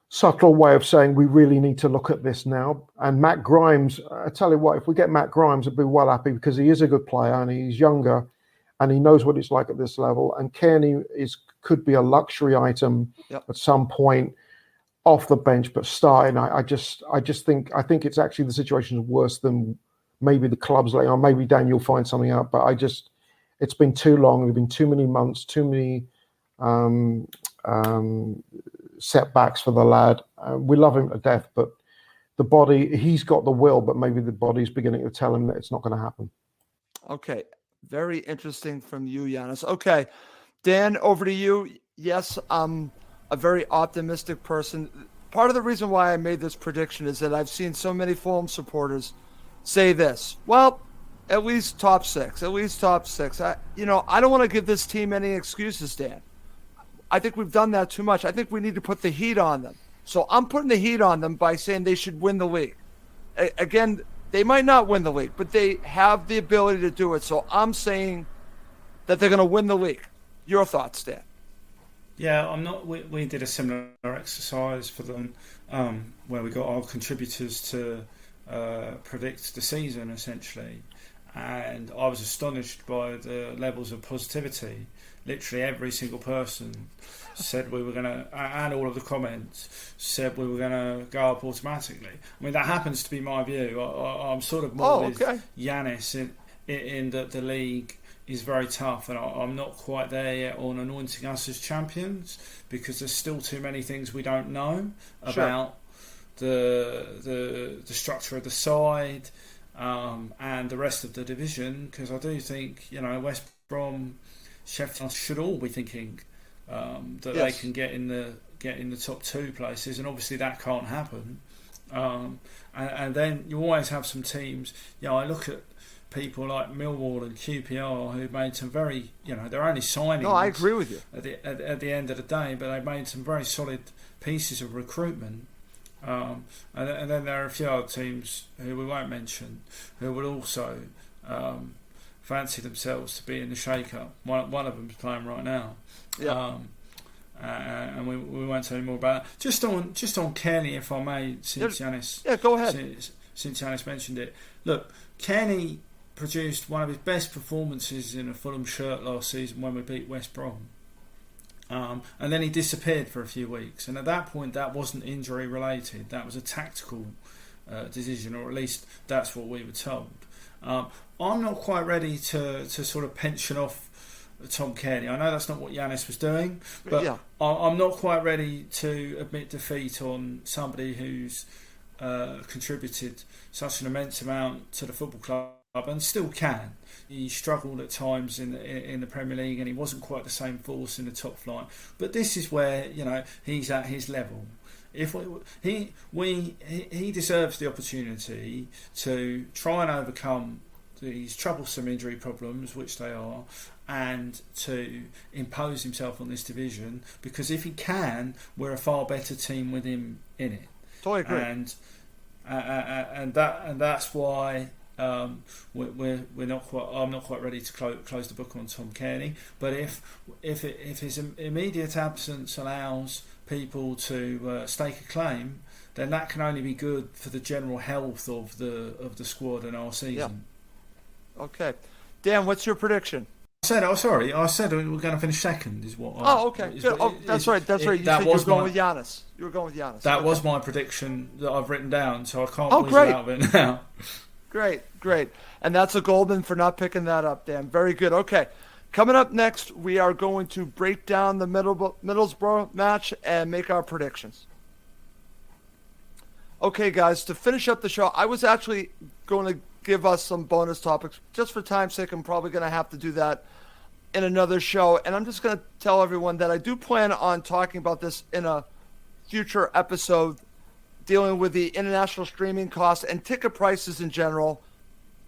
subtle way of saying we really need to look at this now. And Matt Grimes, I tell you what, if we get Matt Grimes, I'd be well happy, because he is a good player and he's younger and he knows what it's like at this level. And Kearney could be a luxury item at some point off the bench, but starting, I think it's actually the situation is worse than maybe the clubs later on. Maybe Dan, you'll find something out, but it's been too long. There've been too many months, too many setbacks for the lad. We love him to death, but the body, he's got the will, but maybe the body's beginning to tell him that it's not going to happen. Okay. Very interesting from you, Yannis. Okay. Dan, over to you. Yes, I'm a very optimistic person. Part of the reason why I made this prediction is that I've seen so many Fulham supporters say this. Well, at least top six. I don't want to give this team any excuses, Dan. I think we've done that too much. I think we need to put the heat on them. So I'm putting the heat on them by saying they should win the league. Again, they might not win the league, but they have the ability to do it. So I'm saying that they're going to win the league. Your thoughts, Dan? Yeah, I'm not. We did a similar exercise for them where we got our contributors to predict the season essentially, and I was astonished by the levels of positivity. Literally every single person said we were going to, and all of the comments said we were going to go up automatically. I mean, that happens to be my view. I'm sort of more with Yannis in that the league is very tough, and I'm not quite there yet on anointing us as champions because there's still too many things we don't know about the structure of the side and the rest of the division. Because I do think West Brom, Sheffield should all be thinking that they can get in the top two places, and obviously that can't happen. And then you always have some teams. I look at people like Millwall and QPR who made some very, they're only signings. No, I agree with you. At the end of the day, but they made some very solid pieces of recruitment. And then there are a few other teams who we won't mention who will also fancy themselves to be in the shake-up. One of them's playing right now. Yeah. And we won't say any more about that. Just on Kenny, if I may, since Yannis. Yeah, go ahead. Since Yannis mentioned it, look, Kenny produced one of his best performances in a Fulham shirt last season when we beat West Brom. And then he disappeared for a few weeks, and at that point that wasn't injury related, that was a tactical decision, or at least that's what we were told. I'm not quite ready to sort of pension off Tom Cairney. I know that's not what Yannis was doing, but I'm not quite ready to admit defeat on somebody who's contributed such an immense amount to the football club and still can. He struggled at times in the Premier League, and he wasn't quite the same force in the top flight. But this is where he's at his level. If he deserves the opportunity to try and overcome these troublesome injury problems, which they are, and to impose himself on this division, because if he can, we're a far better team with him in it. Totally agree. And that's why we're not quite. I'm not quite ready to close the book on Tom Cairney. But if his immediate absence allows people to stake a claim, then that can only be good for the general health of the squad and our season. Yeah. Okay, Dan, what's your prediction? I said we were going to finish second. Is what? Okay. That's right. That's right. You said you were going with Yannis. You were going with Yannis. That was my prediction that I've written down, so I can't lose out of it now. Great. And that's a golden for not picking that up, Dan. Very good. Okay. Coming up next, we are going to break down the Middlesbrough match and make our predictions. Okay, guys, to finish up the show, I was actually going to give us some bonus topics. Just for time's sake, I'm probably going to have to do that in another show. And I'm just going to tell everyone that I do plan on talking about this in a future episode, dealing with the international streaming costs and ticket prices in general.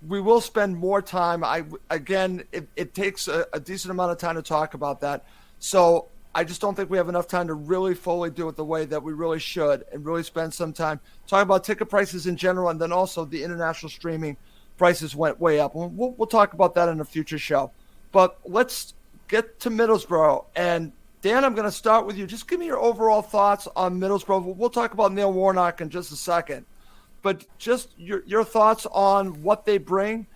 We will spend more time. It takes a decent amount of time to talk about that. So I just don't think we have enough time to really fully do it the way that we really should, and really spend some time talking about ticket prices in general, and then also the international streaming prices went way up. We'll talk about that in a future show. But let's get to Middlesbrough. And Dan, I'm going to start with you. Just give me your overall thoughts on Middlesbrough. We'll talk about Neil Warnock in just a second. But just your thoughts on what they bring.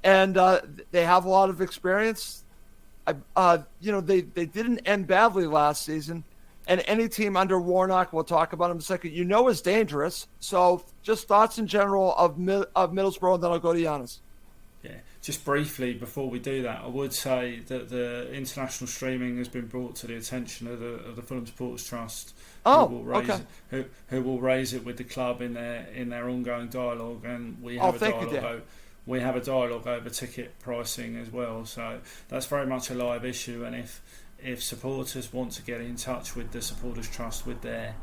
And they have a lot of experience. They didn't end badly last season, and any team under Warnock, we'll talk about him in a second, is dangerous. So just thoughts in general of Middlesbrough, and then I'll go to Yannis. Yeah, just briefly before we do that, I would say that the international streaming has been brought to the attention of the Fulham Supporters Trust. Who will raise it with the club in their ongoing dialogue, and we have We have a dialogue over ticket pricing as well, so that's very much a live issue. And if supporters want to get in touch with the Supporters Trust with their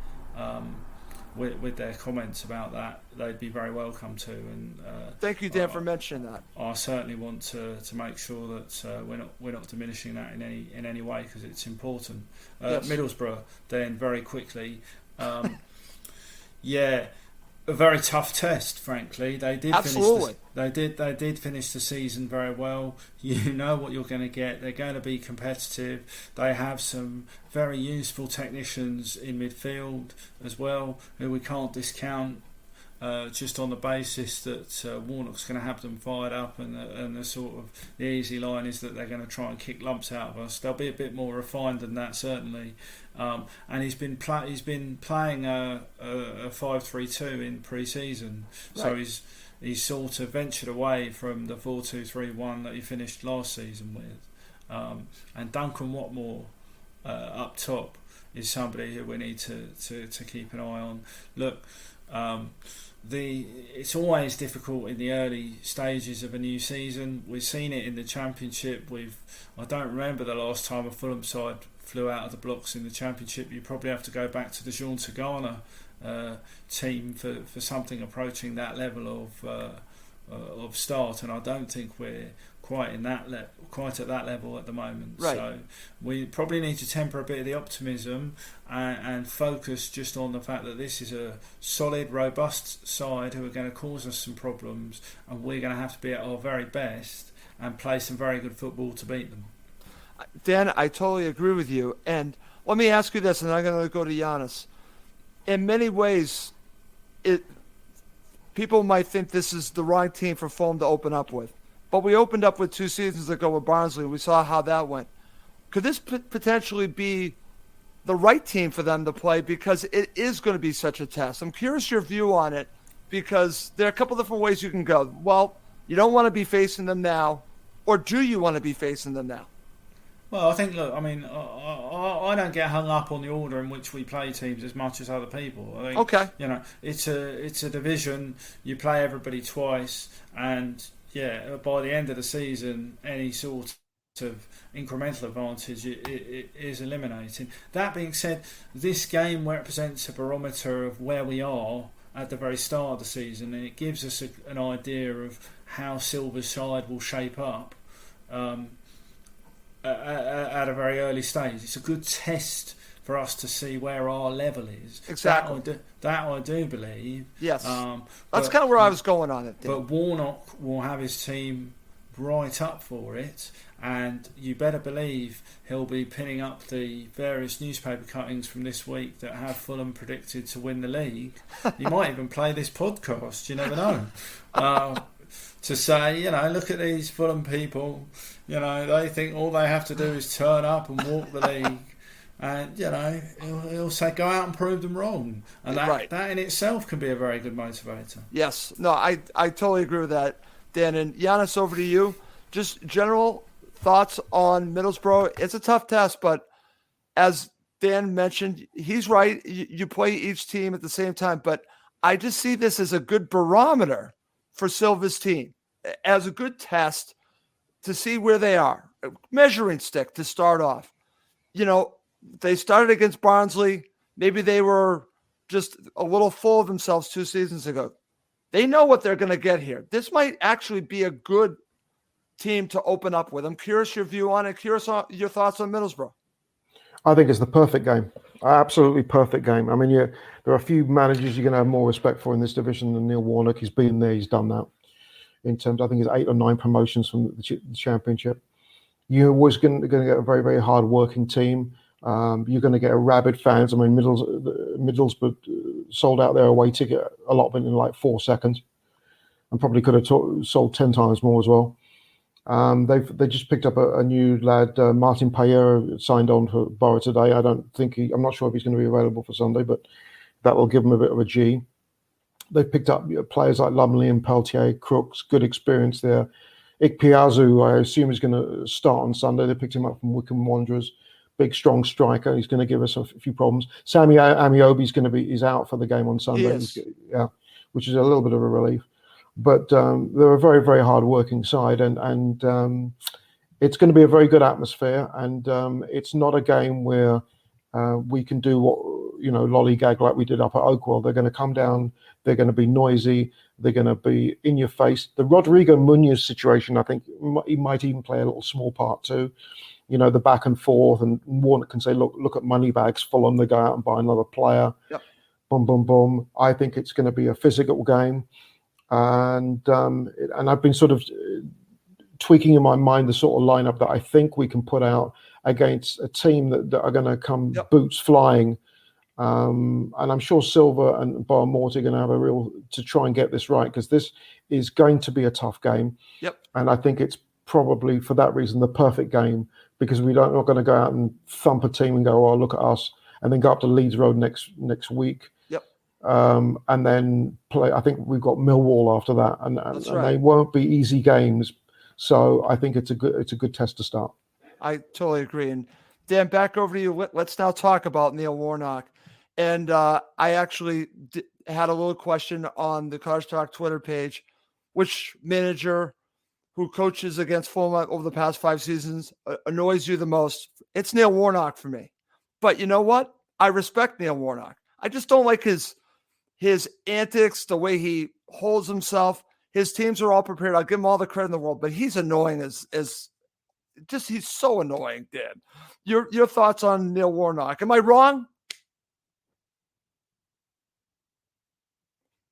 with their comments about that, they'd be very welcome to. And thank you, Dan, for mentioning that. I certainly want to make sure that we're not diminishing that in any way, because it's important. Yes. Middlesbrough, then, very quickly. Yeah, a very tough test, frankly. They did Absolutely. They did finish the season very well. You know what you're going to get. They're going to be competitive. They have some very useful technicians in midfield as well, who we can't discount. Just on the basis that Warnock's going to have them fired up, and the sort of the easy line is that they're going to try and kick lumps out of us. They'll be a bit more refined than that, certainly. And he's been playing a 5-3-2 in pre-season, so he's sort of ventured away from the 4-2-3-1 that he finished last season with. And Duncan Watmore up top is somebody who we need to keep an eye on. Look. It's always difficult in the early stages of a new season. We've seen it in the Championship. I don't remember the last time a Fulham side flew out of the blocks in the Championship. You probably have to go back to the Jean Tigana team for something approaching that level of start, and I don't think we're quite at that level at the moment. Right. So we probably need to temper a bit of the optimism and focus just on the fact that this is a solid, robust side who are going to cause us some problems, and we're going to have to be at our very best and play some very good football to beat them. Dan, I totally agree with you. And let me ask you this, and I'm going to go to Yannis. In many ways, people might think this is the wrong team for Fulham to open up with. But we opened up with 2 seasons ago with Barnsley. We saw how that went. Could this potentially be the right team for them to play, because it is going to be such a test? I'm curious your view on it, because there are a couple different ways you can go. Well, you don't want to be facing them now, or do you want to be facing them now? Well, I think, look, I mean, I don't get hung up on the order in which we play teams as much as other people. I think, okay. You know, it's a division. You play everybody twice, and yeah, by the end of the season, any sort of incremental advantage it is eliminated. That being said, this game represents a barometer of where we are at the very start of the season, and it gives us an idea of how Silver's side will shape up at a very early stage. It's a good test for us to see where our level is. Exactly. That I do believe. Yes. That's kind of where I was going on it. But Warnock will have his team right up for it, and you better believe he'll be pinning up the various newspaper cuttings from this week that have Fulham predicted to win the league. He might even play this podcast, you never know. To say, you know, look at these Fulham people, you know, they think all they have to do is turn up and walk the league. And, you know, he'll say, go out and prove them wrong. And that in itself can be a very good motivator. Yes. No, I totally agree with that, Dan. And Yannis, over to you. Just general thoughts on Middlesbrough. It's a tough test, but as Dan mentioned, he's right. You play each team at the same time, but I just see this as a good barometer for Silva's team, as a good test to see where they are. A measuring stick to start off. You know, they started against Barnsley. Maybe they were just a little full of themselves 2 seasons ago. They know what they're going to get here. This might actually be a good team to open up with. I'm curious your view on it. Curious on your thoughts on Middlesbrough. I think it's the perfect game. Absolutely perfect game. I mean, there are a few managers you're going to have more respect for in this division than Neil Warnock. He's been there. He's done that. In terms, I think it's 8 or 9 promotions from the Championship. You're always going to get a very, very hard-working team. You're going to get rabid fans. I mean, Middlesbrough sold out their away ticket, a lot of it in like 4 seconds, and probably could have sold 10 times more as well. They just picked up a new lad, Martin Payer, signed on for Borough today. I'm not sure if he's going to be available for Sunday, but that will give him a bit of a G. They've picked up players like Lumley and Peltier, Crooks, good experience there. Ikpeazu, I assume, is going to start on Sunday. They picked him up from Wycombe Wanderers. Big, strong striker. He's going to give us a few problems. Sammy Amiobi is out for the game on Sunday. Which is a little bit of a relief. But they're a very, very hard-working side, and it's going to be a very good atmosphere. And it's not a game where we can do what lollygag like we did up at Oakwell. They're going to come down. They're going to be noisy. They're going to be in your face. The Rodrigo Munoz situation, I think, he might even play a little small part too. The back and forth, and Warnock can say, look at Moneybags, Fulham, they go out and buy another player. Yep. Boom, boom, boom. I think it's going to be a physical game. And I've been sort of tweaking in my mind the sort of lineup that I think we can put out against a team that are going to come boots flying. And I'm sure Silva and Barmort are going to have to try and get this right, because this is going to be a tough game. Yep. And I think it's probably for that reason the perfect game, because we're not going to go out and thump a team and go, oh, look at us, and then go up to Leeds Road next week. Yep. And then play. I think we've got Millwall after that, and they won't be easy games. So I think it's a good test to start. I totally agree. And Dan, back over to you. Let's now talk about Neil Warnock. And I actually had a little question on the Cottage Talk Twitter page: which manager who coaches against Fulham over the past 5 seasons annoys you the most? It's Neil Warnock for me. But you know what? I respect Neil Warnock. I just don't like his antics, the way he holds himself. His teams are all prepared. I'll give him all the credit in the world, but he's annoying he's so annoying, Dan. Your thoughts on Neil Warnock? Am I wrong?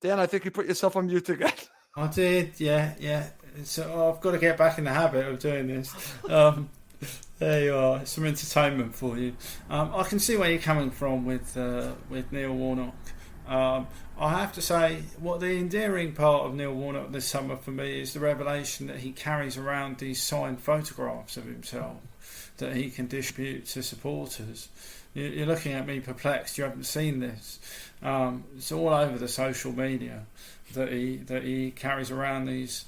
Dan, I think you put yourself on mute again. I did, yeah. So I've got to get back in the habit of doing this. There you are. Some entertainment for you. I can see where you're coming from with Neil Warnock. I have to say, what the endearing part of Neil Warnock this summer for me is the revelation that he carries around these signed photographs of himself that he can distribute to supporters. You're looking at me perplexed. You haven't seen this. It's all over the social media that he carries around these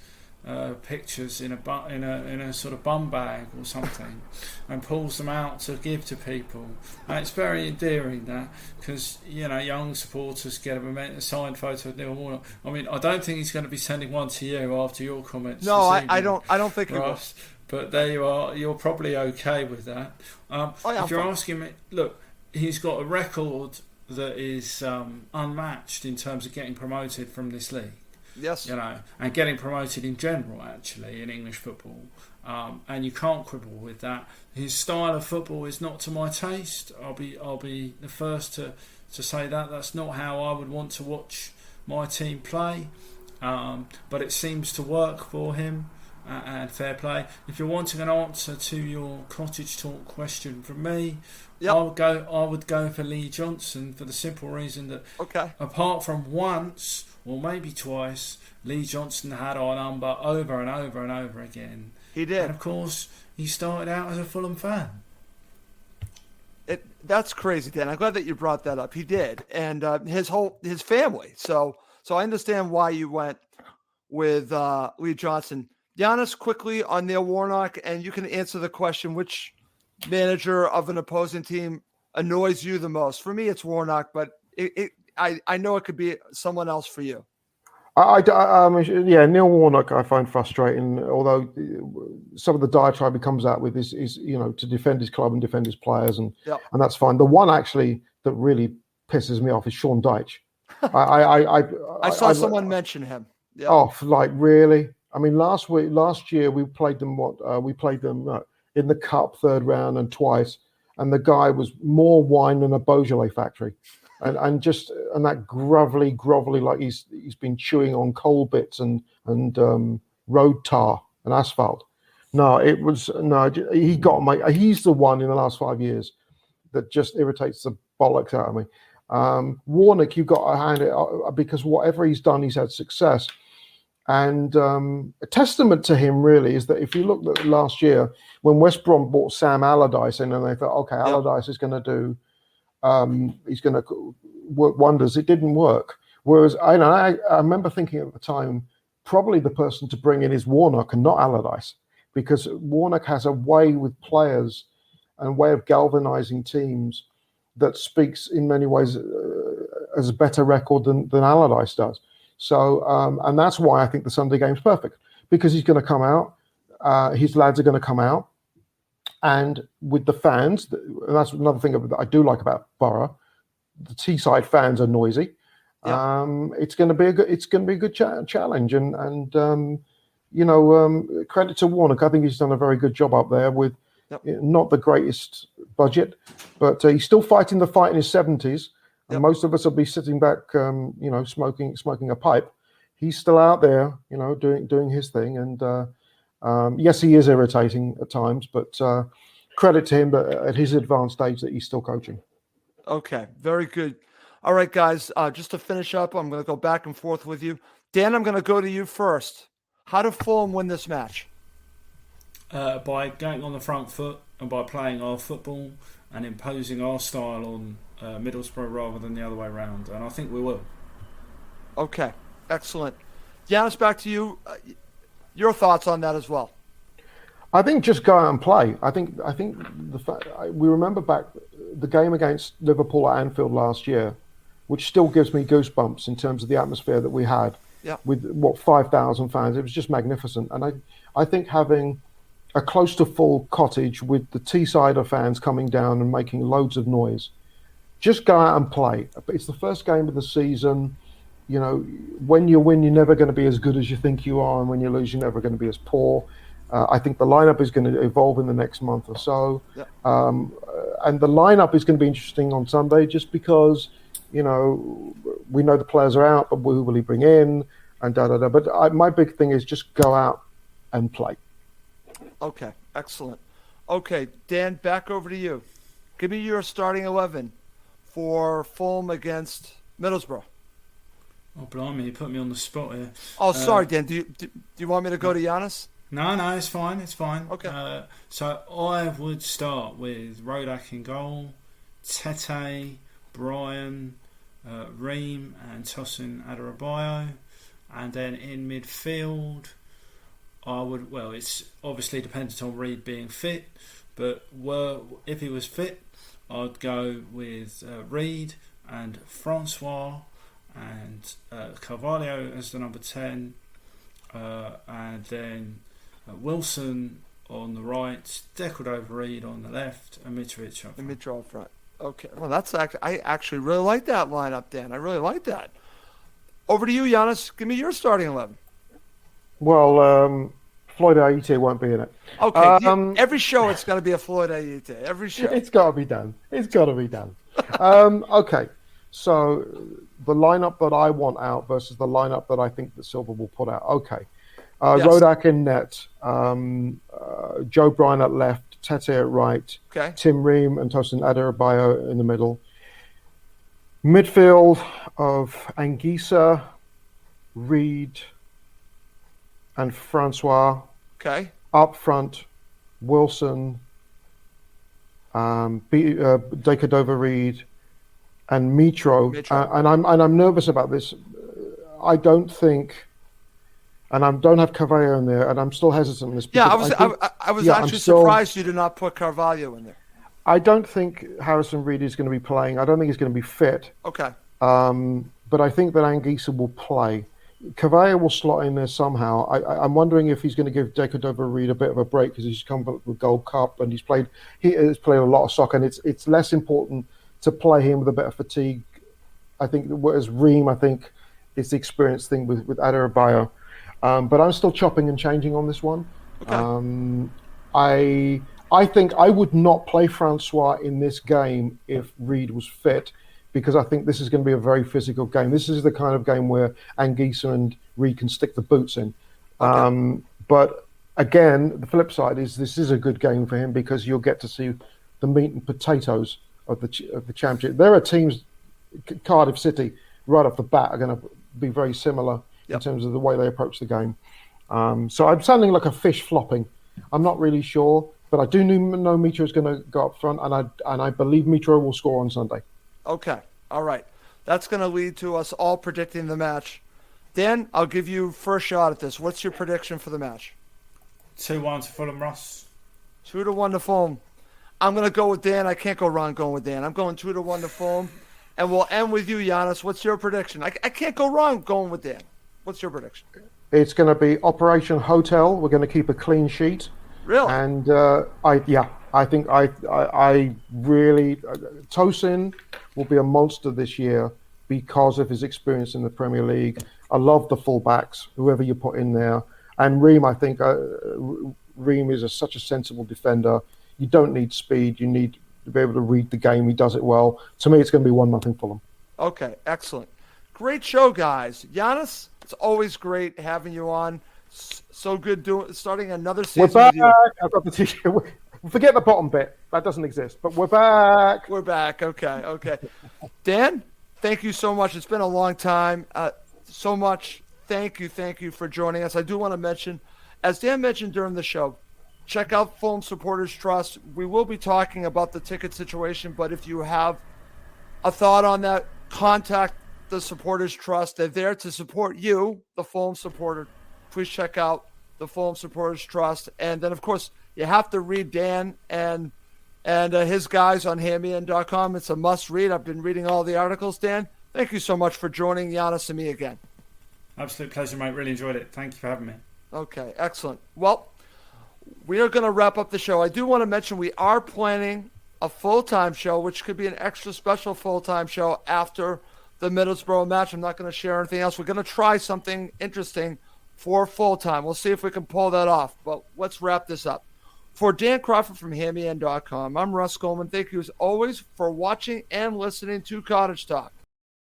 pictures in a sort of bum bag or something, and pulls them out to give to people. And it's very endearing, that, because young supporters get a signed photo of Neil Warnock. I mean, I don't think he's going to be sending one to you after your comments. No, I don't think he will. But there you are. You're probably okay with that. If you're asking me, look, he's got a record that is unmatched in terms of getting promoted from this league. Yes. And getting promoted in general, actually, in English football. And you can't quibble with that. His style of football is not to my taste. I'll be the first to say that. That's not how I would want to watch my team play. But it seems to work for him. And fair play. If you're wanting an answer to your Cottage Talk question from me, I would go for Lee Johnson, for the simple reason that apart from once or maybe twice, Lee Johnson had our number over and over and over again. He did. And of course, he started out as a Fulham fan. That's crazy, Dan. I'm glad that you brought that up. He did. And his family. So I understand why you went with Lee Johnson. Yannis, quickly on Neil Warnock, and you can answer the question: which manager of an opposing team annoys you the most? For me, it's Warnock, but I know it could be someone else for you. Neil Warnock I find frustrating, although some of the diatribe he comes out with is to defend his club and defend his players, and that's fine. The one actually that really pisses me off is Sean Dyche. I saw someone mention him. Yep. Oh, like really? I mean, last year we played them. In the cup, third round, and twice, and the guy was more wine than a Beaujolais factory, and that grovelly, like he's been chewing on coal bits and road tar and asphalt. He's the one in the last 5 years that just irritates the bollocks out of me. Warnock, you've got to hand it, because whatever he's done, he's had success. And a testament to him really is that if you look at last year when West Brom bought Sam Allardyce in, and they thought, okay, Allardyce is going to do, he's going to work wonders. It didn't work. Whereas I remember thinking at the time, probably the person to bring in is Warnock and not Allardyce, because Warnock has a way with players and a way of galvanizing teams that speaks in many ways as a better record than Allardyce does. So, and that's why I think the Sunday game's perfect, because he's going to come out, his lads are going to come out, and with the fans, and that's another thing that I do like about Borough, the Teesside fans are noisy. Yep. It's going to be a good challenge, and credit to Warnock. I think he's done a very good job up there with not the greatest budget, but he's still fighting the fight in his 70s. And most of us will be sitting back, smoking a pipe. He's still out there, doing his thing. And yes, he is irritating at times, but credit to him that at his advanced age that he's still coaching. Okay, very good. All right, guys, just to finish up, I'm going to go back and forth with you. Dan, I'm going to go to you first. How do Fulham win this match? By going on the front foot and by playing our football and imposing our style on Middlesbrough rather than the other way around. And I think we will. Okay, excellent. Yannis, back to you. Your thoughts on that as well? I think just go out and play. I think we remember back the game against Liverpool at Anfield last year, which still gives me goosebumps in terms of the atmosphere that we had with 5,000 fans. It was just magnificent. And I think having a close to full Cottage with the Teessider fans coming down and making loads of noise, just go out and play. It's the first game of the season. When you win, you're never going to be as good as you think you are, and when you lose, you're never going to be as poor. I think the lineup is going to evolve in the next month or so, and the lineup is going to be interesting on Sunday, just because we know the players are out, but who will he bring in, and da da da. But my big thing is just go out and play. Okay, excellent. Okay, Dan, back over to you. Give me your starting 11 for Fulham against Middlesbrough. Oh, blimey, you put me on the spot here. Oh, sorry, Dan. Do you want me to go to Yannis? No, it's fine. It's fine. Okay. So I would start with Rodak in goal, Tete, Brian, Ream, and Tosin Adarabioyo, and then in midfield, I would. Well, it's obviously dependent on Reed being fit, but if he was fit, I'd go with Reed and Francois and Carvalho as the number 10, and then Wilson on the right, Decordova-Reid on the left, and Mitrovic up front. Mitro up front. Okay. Well, I actually really like that lineup, Dan. I really like that. Over to you, Yannis. Give me your starting 11. Well, Floyd Ayite won't be in it. Okay. Every show it's got to be a Floyd Ayite. Every show. It's got to be done. Okay. So the lineup that I want out versus the lineup that I think that Silva will put out. Okay. Yes. Rodak in net, Joe Bryan at left, Tete at right, Okay. Tim Ream and Tosin Adarabioyo in the middle. Midfield of Anguissa, Reed, and Francois. Okay. Up front, Wilson, Decordova-Reid, and Mitro. And I'm nervous about this. I don't think. And I don't have Carvalho in there, and I'm still hesitant on this. Yeah, I was actually surprised you did not put Carvalho in there. I don't think Harrison Reed is going to be playing. I don't think he's going to be fit. Okay. But I think that Anguissa will play. Carvalho will slot in there somehow. I'm wondering if he's going to give Decordova-Reid a bit of a break because he's come back with Gold Cup and he has played a lot of soccer, and it's less important to play him with a bit of fatigue. I think whereas Ream, I think, is the experience thing with Adarabioyo. But I'm still chopping and changing on this one. Okay. I think I would not play Francois in this game if Reed was fit, because I think this is going to be a very physical game. This is the kind of game where Anguissa and Reed can stick the boots in. Okay. But again, the flip side is this is a good game for him because you'll get to see the meat and potatoes of the championship. There are teams, Cardiff City, right off the bat, are going to be very similar in terms of the way they approach the game. So I'm sounding like a fish flopping. I'm not really sure, but I do know Mitro is going to go up front, and I believe Mitro will score on Sunday. Okay. All right. That's going to lead to us all predicting the match. Dan, I'll give you first shot at this. What's your prediction for the match? 2-1 to Fulham, Russ. 2-1 to Fulham. I'm going to go with Dan. I can't go wrong going with Dan. I'm going 2-1 to Fulham. And we'll end with you, Yannis. What's your prediction? I can't go wrong going with Dan. What's your prediction? It's going to be Operation Hotel. We're going to keep a clean sheet. Really? And I think I really Tosin will be a monster this year because of his experience in the Premier League. I love the fullbacks, whoever you put in there, and Ream. I think Ream is such a sensible defender. You don't need speed. You need to be able to read the game. He does it well. To me, it's going to be 1-0 Fulham. Okay, excellent. Great show, guys. Yannis, it's always great having you on. So good starting another season. We're back. With you. I've got the t-shirt. Forget the bottom bit. That doesn't exist. But we're back. We're back. Okay. Dan, thank you so much. It's been a long time. So much. Thank you for joining us. I do want to mention, as Dan mentioned during the show, check out Fulham Supporters Trust. We will be talking about the ticket situation, but if you have a thought on that, contact the Supporters Trust. They're there to support you, the Fulham supporter. Please check out the Fulham Supporters Trust. And then, of course, you have to read Dan and his guys on Hammyend.com. It's a must read. I've been reading all the articles. Dan, thank you so much for joining Yannis and me again. Absolute pleasure, mate. Really enjoyed it. Thank you for having me. Okay, excellent. Well, we are going to wrap up the show. I do want to mention we are planning a full-time show, which could be an extra special full-time show after the Middlesbrough match. I'm not going to share anything else. We're going to try something interesting for full-time. We'll see if we can pull that off. But let's wrap this up. For Dan Crawford from Hammyend.com, I'm Russ Coleman. Thank you as always for watching and listening to Cottage Talk.